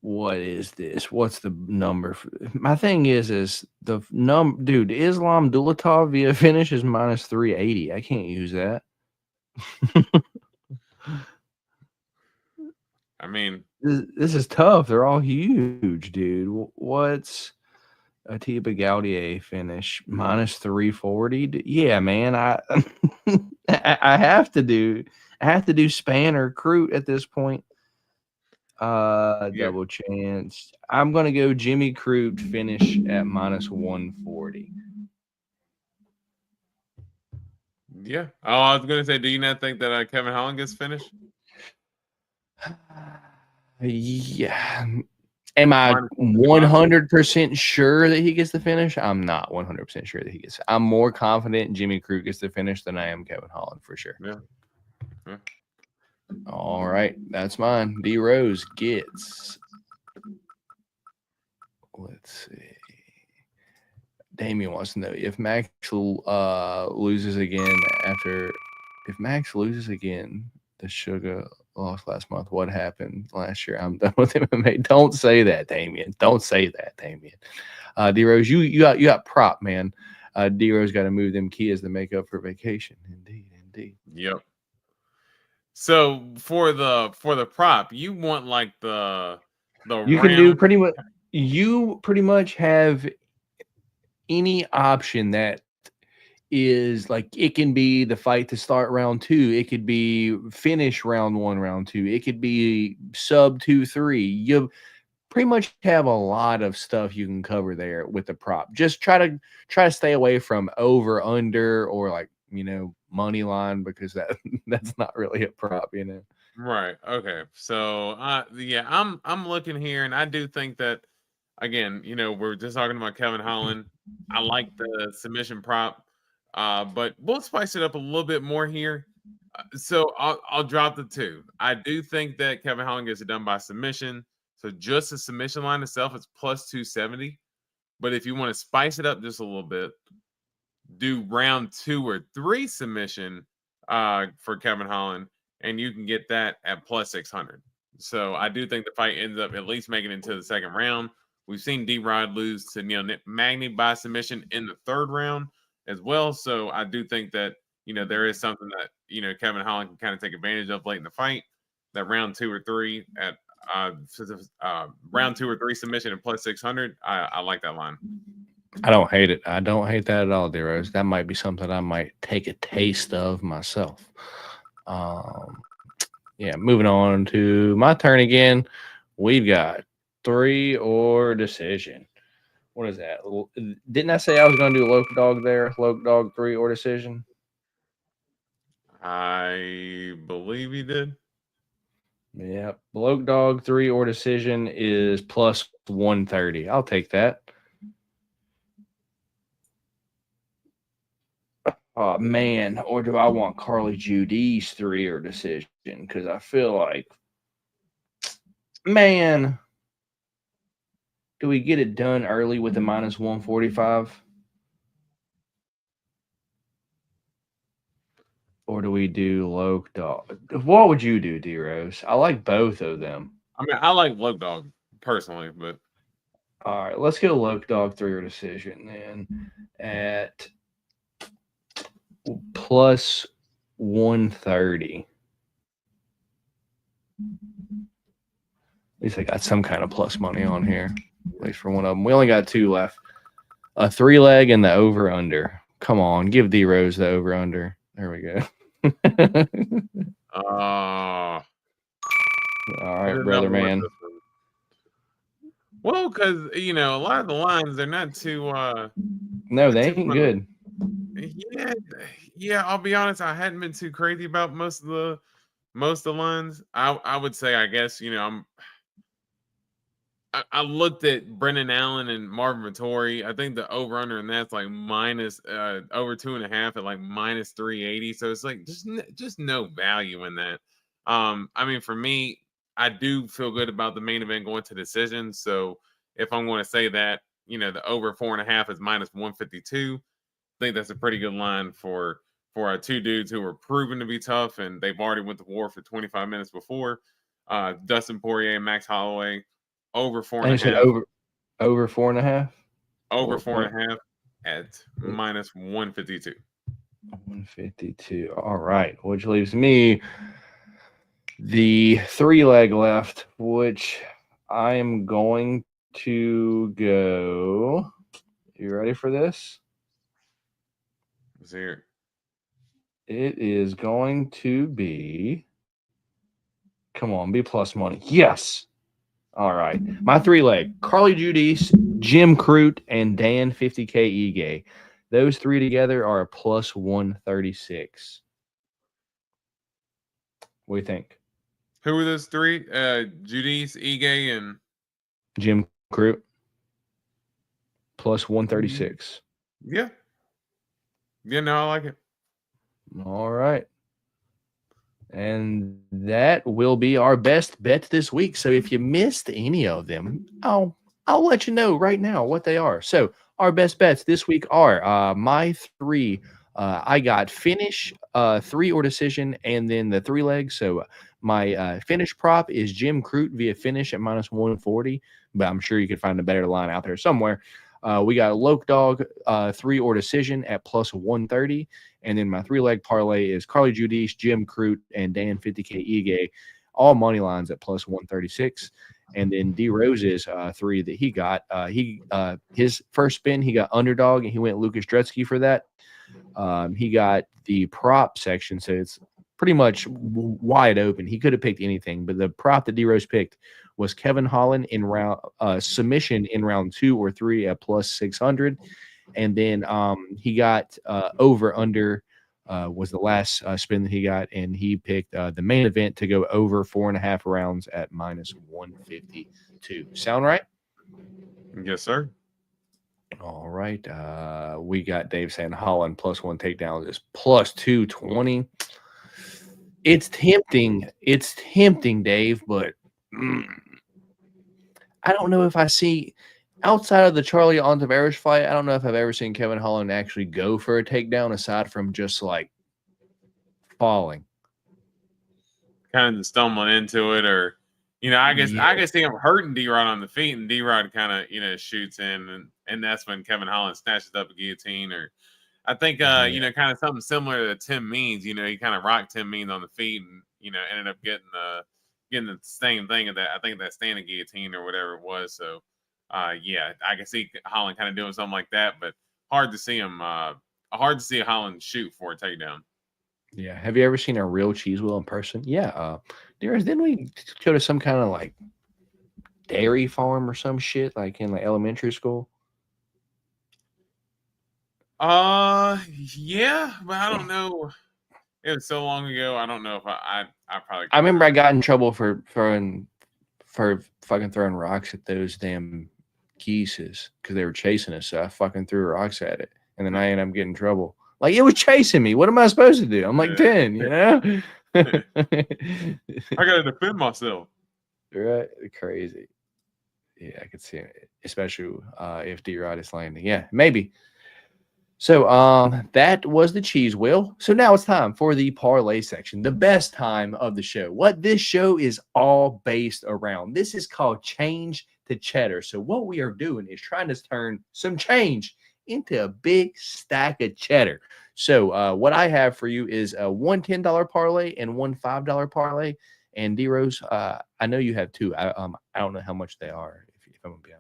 What is this? What's the number? My thing is the number, dude. Islam Dulatov via finish is minus 380. I can't use that. I mean, this is tough. They're all huge, dude. What's Atiba Gaudier finish minus 340? Yeah, man. I have to do. I have to do Span or Crute at this point. Double chance. I'm gonna go Jimmy Crute finish at minus 140. Yeah. Oh, I was gonna say, do you not think that Kevin Holland gets finished? Yeah. Am I 100% sure that he gets the finish? I'm not 100% sure that he gets. I'm more confident Jimmy Crute gets the finish than I am Kevin Holland for sure. Yeah. All right, that's mine. D Rose gets. Let's see. Damien wants to know if Max loses again after. If Max loses again, the Sugar lost last month. What happened last year? I'm done with MMA. Don't say that, Damien. Don't say that, Damien. D Rose, you got prop, man. D Rose got to move them kids to make up for vacation. Indeed. Yep. So for the prop, you want like the you can do pretty much. You pretty much have any option that is like it can be the fight to start round 2. It could be finish round 1, round 2. It could be sub 2-3. You pretty much have a lot of stuff you can cover there with the prop. Just try to stay away from over, under, or like money line because that's not really a prop, Right. Okay. So yeah, I'm looking here, and I do think that again, we're just talking about Kevin Holland. I like the submission prop, but we'll spice it up a little bit more here. So I'll drop the 2. I do think that Kevin Holland gets it done by submission. So just the submission line itself is plus 270. But if you want to spice it up just a little bit, do round 2 or 3 submission for Kevin Holland, and you can get that at plus 600. So I do think the fight ends up at least making it into the second round. We've seen D-Rod lose to Magny by submission in the 3rd round as well. So I do think that there is something that Kevin Holland can kind of take advantage of late in the fight. That round 2 or 3 at round 2 or 3 submission at plus 600. I like that line. I don't hate it. I don't hate that at all, D Rose. That might be something I might take a taste of myself. Yeah, moving on to my turn again. We've got 3 or decision. What is that? Didn't I say I was going to do Loc Dog there? Loc Dog 3 or decision? I believe he did. Yeah, Loc Dog 3 or decision is plus 130. I'll take that. Oh, man. Or do I want Carly Judis 3 or decision? Because I feel like, man, do we get it done early with the minus 145? or do we do Loke Dog? What would you do, D-Rose? I like both of them. I mean, I like Loke Dog personally, but All right, let's go Loke Dog 3 or decision then at plus 130. At least I got some kind of plus money on here. At least for one of them. We only got 2 left. A 3-leg and the over-under. Come on, give D-Rose the over-under. There we go. All right, brother man. Well, because a lot of the lines, they're not too No, they ain't good. Yeah, I'll be honest, I hadn't been too crazy about most of the lines. I would say, I guess, I looked at Brennan Allen and Marvin Vtori. I think the over under and that's like minus over 2.5 at like minus 380. So it's like just no value in that. I mean, for me, I do feel good about the main event going to decision. So if I'm going to say that, the over 4.5 is minus 152. I think that's a pretty good line for 2 dudes who were proven to be tough and they've already went to war for 25 minutes before. Dustin Poirier and Max Holloway. Over 4.5. Over 4.5. Over 4.5 at minus 152. 152. All right, which leaves me the 3-leg left, which I am going to go. You ready for this? Let's hear it. It is going to be. Come on, be plus money. Yes. All right. My 3-leg, Carly Judis, Jim Crute, and Dan 50K Ige. Those 3 together are a plus 136. What do you think? Who were those 3? Judis, Ige, and Jim Crute. Plus 136. Yeah. Yeah, no, I like it. All right. And that will be our best bet this week. So if you missed any of them, I'll let you know right now what they are. So our best bets this week are my 3. I got finish, 3 or decision, and then the 3 legs. So my finish prop is Jim Crute via finish at minus 140, but I'm sure you could find a better line out there somewhere. We got Loke Dog 3 or decision at plus 130. And then my 3-leg parlay is Carly Judis, Jim Crute, and Dan 50K Ige, all money lines at plus 136. And then D Rose's 3 that he got, his first spin, he got underdog, and he went Lucas Dresky for that. He got the prop section, so it's pretty much wide open. He could have picked anything, but the prop that D Rose picked was Kevin Holland in round submission in round 2 or 3 at plus 600. And then he got over under was the last spin that he got, and he picked the main event to go over 4.5 rounds at minus 152. Sound right? Yes, sir. All right. We got Dave saying Holland plus 1 takedown is plus 220. It's tempting. It's tempting, Dave, but I don't know if I see outside of the Charlie Ontiveros fight. I don't know if I've ever seen Kevin Holland actually go for a takedown aside from just like falling, kind of stumbling into it, or I can see him hurting D-Rod on the feet, and D-Rod kind of shoots in, and that's when Kevin Holland snatches up a guillotine, or I think kind of something similar to Tim Means. He kind of rocked Tim Means on the feet, and ended up getting the same thing at that. I think that standing guillotine or whatever it was. So yeah, I can see Holland kind of doing something like that, but hard to see him. Hard to see Holland shoot for a takedown. Yeah. Have you ever seen a real cheese wheel in person? Yeah. Didn't we go to some kind of like dairy farm or some shit like in like elementary school? Yeah, but I don't know. It was so long ago. I don't know if I probably. I remember I got in trouble for fucking throwing rocks at those damn geeses because they were chasing us. So I fucking threw rocks at it, and then I ended up getting in trouble. Like, it was chasing me. What am I supposed to do? I'm like 10, I gotta defend myself. Right? Crazy. Yeah, I could see it, especially if D-Rod is landing. Yeah, maybe. So that was the cheese wheel. So now it's time for the parlay section, the best time of the show. What this show is all based around. This is called change to cheddar. So what we are doing is trying to turn some change into a big stack of cheddar. So what I have for you is a one $10 parlay and one $5 parlay. And D Rose, I know you have two. I don't know how much they are, if I'm gonna be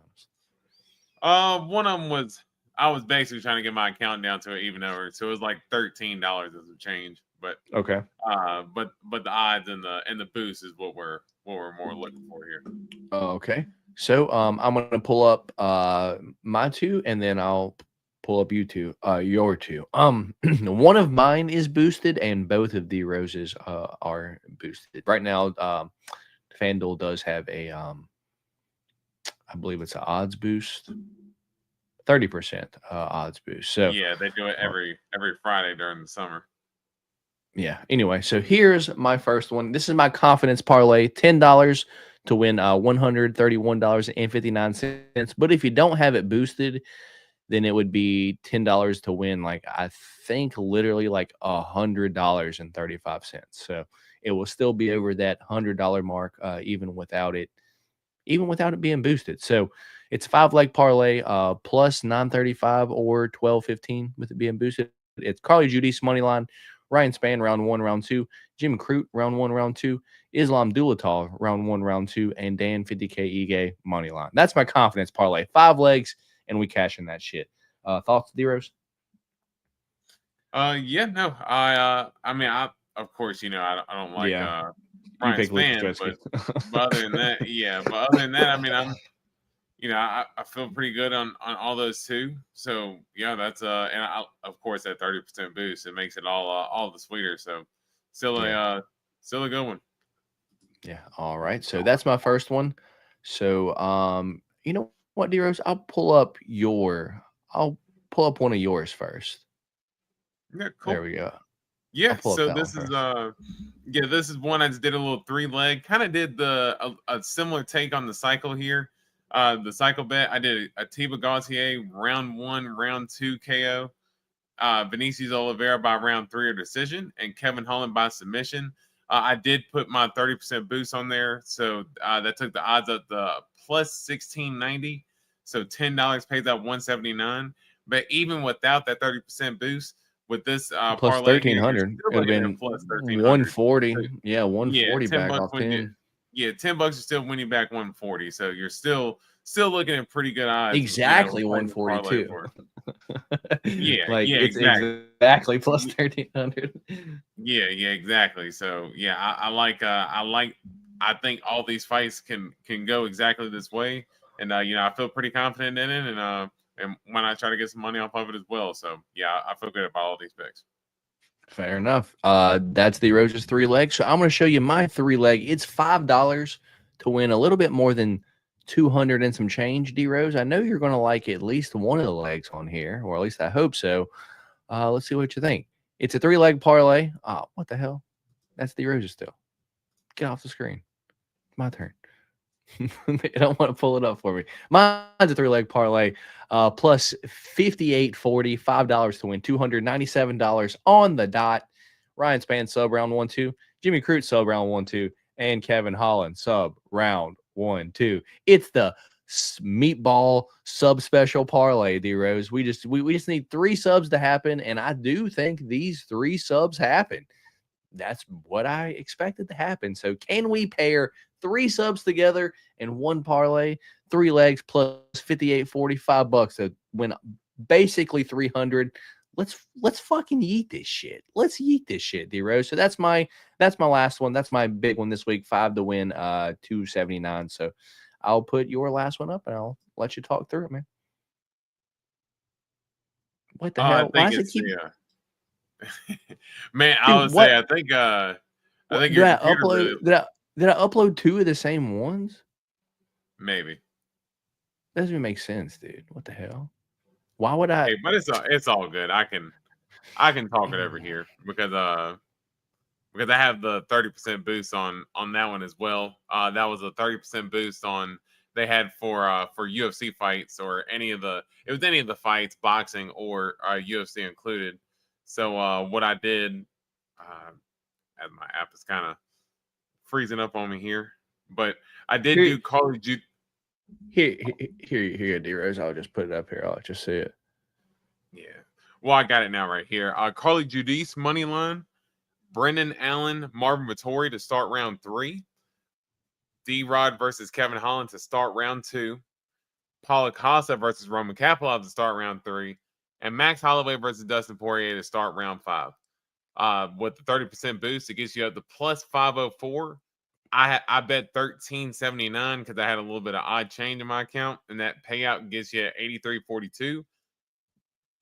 honest. One of them was I was basically trying to get my account down to an even number, so it was like $13 as a change. But Okay. but the odds and the boost is what we're more looking for here. Okay. So I'm gonna pull up my two, and then I'll pull up your two. One of mine is boosted, and both of the roses are boosted. Right now, FanDuel does have a I believe it's an odds boost, 30% odds boost. So Yeah, they do it every Friday during the summer. yeah. Anyway, so here's my first one. This is my confidence parlay, $10 to win $131.59. But if you don't have it boosted, then it would be $10 to win, like I think literally like $100.35. So it will still be over that $100 mark, even without it being boosted. So it's a 5-leg parlay, plus 935 or 1215 with it being boosted. It's Carly Judis money line, Ryan Spann round 1, round 2, Jim Crute round 1, round 2, Islam Dulatal round 1, round 2, and Dan 50K Ige money line. That's my confidence parlay. 5 legs, and we cash in that shit. Thoughts, D-Rose? Yeah, no, I mean, of course, I don't like Ryan Spann, but other than that, I mean, I feel pretty good on all those two. So yeah, that's and of course that 30% boost, it makes it all the sweeter. So still a good one. Yeah. All right. So that's my first one. So you know what, D-Rose? I'll pull up one of yours first. Yeah, cool. There we go. Yeah, so this is this is one I just did a little 3-leg. Kind of did a similar take on the cycle here. The cycle bet, I did a Tiba Gautier round 1, round 2 KO. Venicius Olivera by round 3 or decision, and Kevin Holland by submission. I did put my 30% boost on there, so that took the odds up to plus 1690. So $10 pays out 179. But even without that 30% boost, with this plus parlay 1300, here, it would have been plus 140. Yeah, 140 10 back bucks off 10. $10 is still winning back 140. So you're still looking at pretty good odds. Exactly 142. It's exactly plus 1300. Yeah, exactly. So yeah, I think all these fights can go exactly this way, and I feel pretty confident in it, and when I try to get some money off of it as well. So yeah, I feel good about all these picks. Fair enough. That's the Rose's 3 legs. So I'm going to show you my 3-leg. It's $5 to win a little bit more than 200 and some change, D Rose. I know you're going to like at least one of the legs on here, or at least I hope so. Let's see what you think. It's a 3-leg parlay. Oh, what the hell? That's D Rose still. Get off the screen. My turn. I don't want to pull it up for me. Mine's a 3-leg parlay, plus 58.40, $5 to win, $297 on the dot. Ryan Spann sub round 1-2, Jimmy Crute sub round 1-2, and Kevin Holland sub round 1-2. It's the meatball sub special parlay, D Rose. We just need 3 subs to happen, and I do think these 3 subs happen. That's what I expected to happen. So can we pair 3 subs together in one parlay, 3 legs plus 58.40, $5 to win basically 300? Let's fucking yeet this shit. Let's yeet this shit, D-Rose. So that's my last one. That's my big one this week. 5 to win, 279. So I'll put your last one up and I'll let you talk through it, man. What the hell? Why does it keep... Man, I would say I think did I upload 2 of the same ones? Maybe. Doesn't even make sense, dude. What the hell? Why would I? Hey, but it's all good. I can talk it over here because I have the 30% boost on that one as well. That was a 30% boost on they had for UFC fights or any of the fights, boxing or UFC included. So what I did, as my app is kind of freezing up on me here, but I did do Call of Duty. Here, D-Rose. I'll just put it up here. I'll just see it. Yeah. Well, I got it now right here. Carly Judis money line, Brennan Allen, Marvin Vtori to start round 3. D-Rod versus Kevin Holland to start round 2. Paulo Costa versus Roman Kapilov to start round 3. And Max Holloway versus Dustin Poirier to start round 5. With the 30% boost, it gets you up to plus 504. I bet 13.79 because I had a little bit of odd change in my account, and that payout gets you 83.42.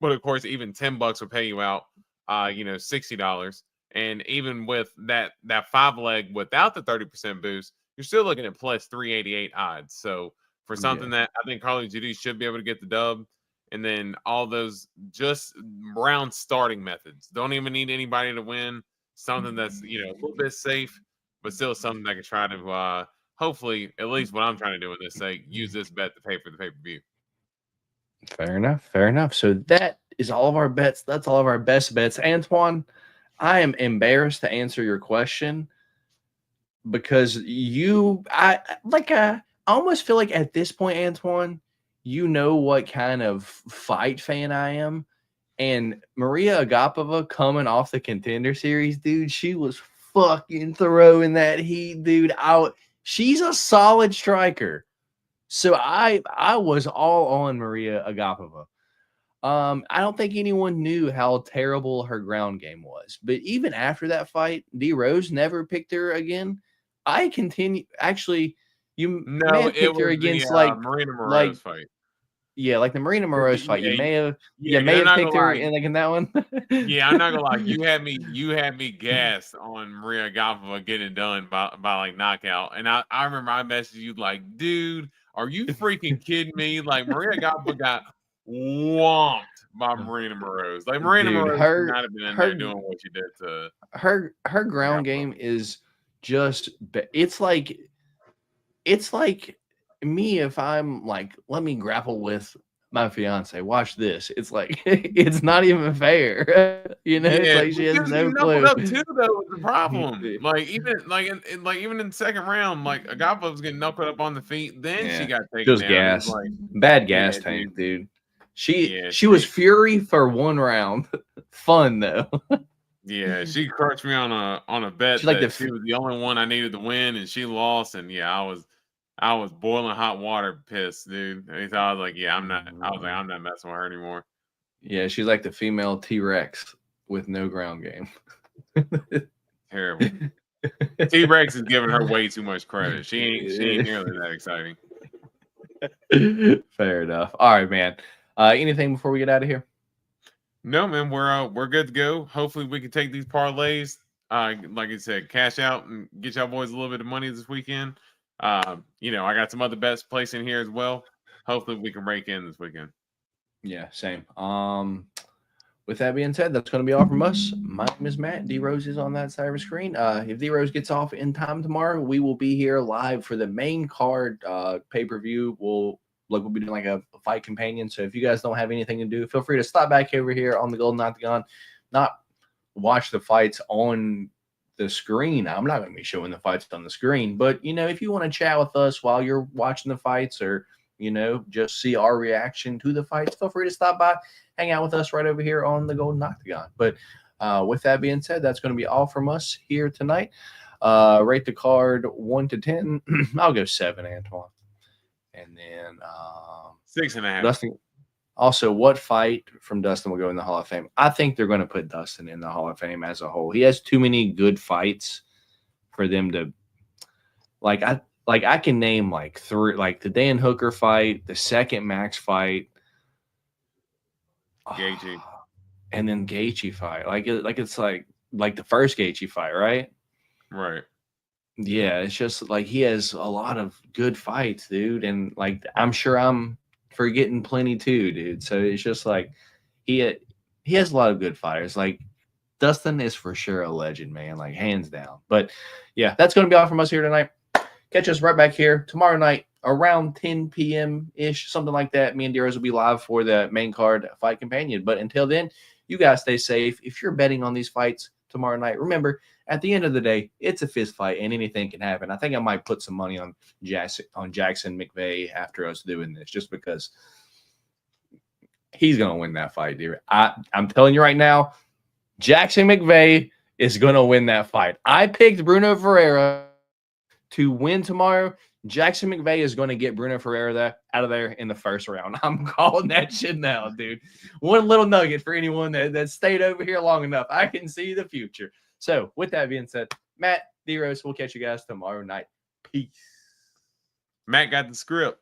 But of course, even $10 will pay you out, $60. And even with that 5 leg without the 30% boost, you're still looking at plus 388 odds. So for something that I think Carly Judy should be able to get the dub, and then all those just round starting methods. Don't even need anybody to win. Something that's a little bit safe, but still something that can try to hopefully, at least what I'm trying to do in this sake, use this bet to pay for the pay-per-view. Fair enough. So that is all of our bets. That's all of our best bets. Antoine, I am embarrassed to answer your question because I almost feel like at this point, Antoine, you know what kind of fight fan I am. And Maria Agapova coming off the Contender Series, dude, she was fucking throwing that heat, dude. She's a solid striker. So I was all on Maria Agapova. I don't think anyone knew how terrible her ground game was. But even after that fight, D Rose never picked her again. I continue. Actually, you may have picked her against Marina Moroz fight. Yeah, like the Marina Moroz fight. You may have picked her in that one. Yeah, I'm not gonna lie. You had me gassed on Maria Agapova getting it done by like knockout. And I remember I messaged you like, dude, are you freaking kidding me? Like Maria Agapova got whomped by Marina Moroz. Like Marina Moroz could not have been in there doing what she did to her ground game is just it's like me if I'm like, let me grapple with my fiance. Watch this. It's like it's not even fair. It's like she has no clue. Up too, though, was the problem. Like even even in the second round, like Agapova was getting knuckled up on the feet. Then she got taken down. Gas. Like, bad gas tank, dude. She was fury for one round. Fun though. Yeah, she crushed me on a bet she was the only one I needed to win, and she lost. And I was boiling hot water pissed, dude. I was like, I'm not messing with her anymore. Yeah, she's like the female T-Rex with no ground game. Terrible. T-Rex is giving her way too much credit. She ain't nearly that exciting. Fair enough. All right, man. Anything before we get out of here? No, man. We're good to go. Hopefully we can take these parlays. Like I said, cash out and get y'all boys a little bit of money this weekend. I got some other bets placed in here as well. Hopefully we can rake in this weekend. Yeah, same. With that being said, that's going to be all from us. My name is Matt. D-Rose is on that side of the screen. If D-Rose gets off in time tomorrow, we will be here live for the main card pay-per-view. We'll be doing like a fight companion. So if you guys don't have anything to do, feel free to stop back over here on the Golden Octagon. Not watch the fights on the screen. I'm not going to be showing the fights on the screen, but if you want to chat with us while you're watching the fights, or just see our reaction to the fights, feel free to stop by, hang out with us right over here on the Golden Octagon. But with that being said, that's going to be all from us here tonight. Rate the card 1 to 10. I'll go 7, Antoine, and then 6.5. Dustin. Also, what fight from Dustin will go in the Hall of Fame? I think they're going to put Dustin in the Hall of Fame as a whole. He has too many good fights for them to I can name like 3, like the Dan Hooker fight, the second Max fight, Gaethje, and then Gaethje fight. It's like the first Gaethje fight, right? Right. Yeah, it's just like he has a lot of good fights, dude, and like I'm sure I'm forgetting plenty too, dude. So it's just like he has a lot of good fighters. Like Dustin is for sure a legend, man, like hands down. But yeah, that's going to be all from us here tonight. Catch us right back here tomorrow night, around 10 p.m. ish, something like that. Me and Deros will be live for the main card fight companion. But until then, you guys stay safe. If you're betting on these fights tomorrow night, remember, at the end of the day, it's a fist fight and anything can happen. I think I might put some money on Jackson McVey after us doing this, just because he's going to win that fight, dude. I'm telling you right now, Jackson McVey is going to win that fight. I picked Bruno Ferrer to win tomorrow. Jackson McVey is going to get Bruno Ferrer out of there in the first round. I'm calling that shit now, dude. One little nugget for anyone that stayed over here long enough. I can see the future. So, with that being said, Matt, D-Rose, we'll catch you guys tomorrow night. Peace. Matt got the script.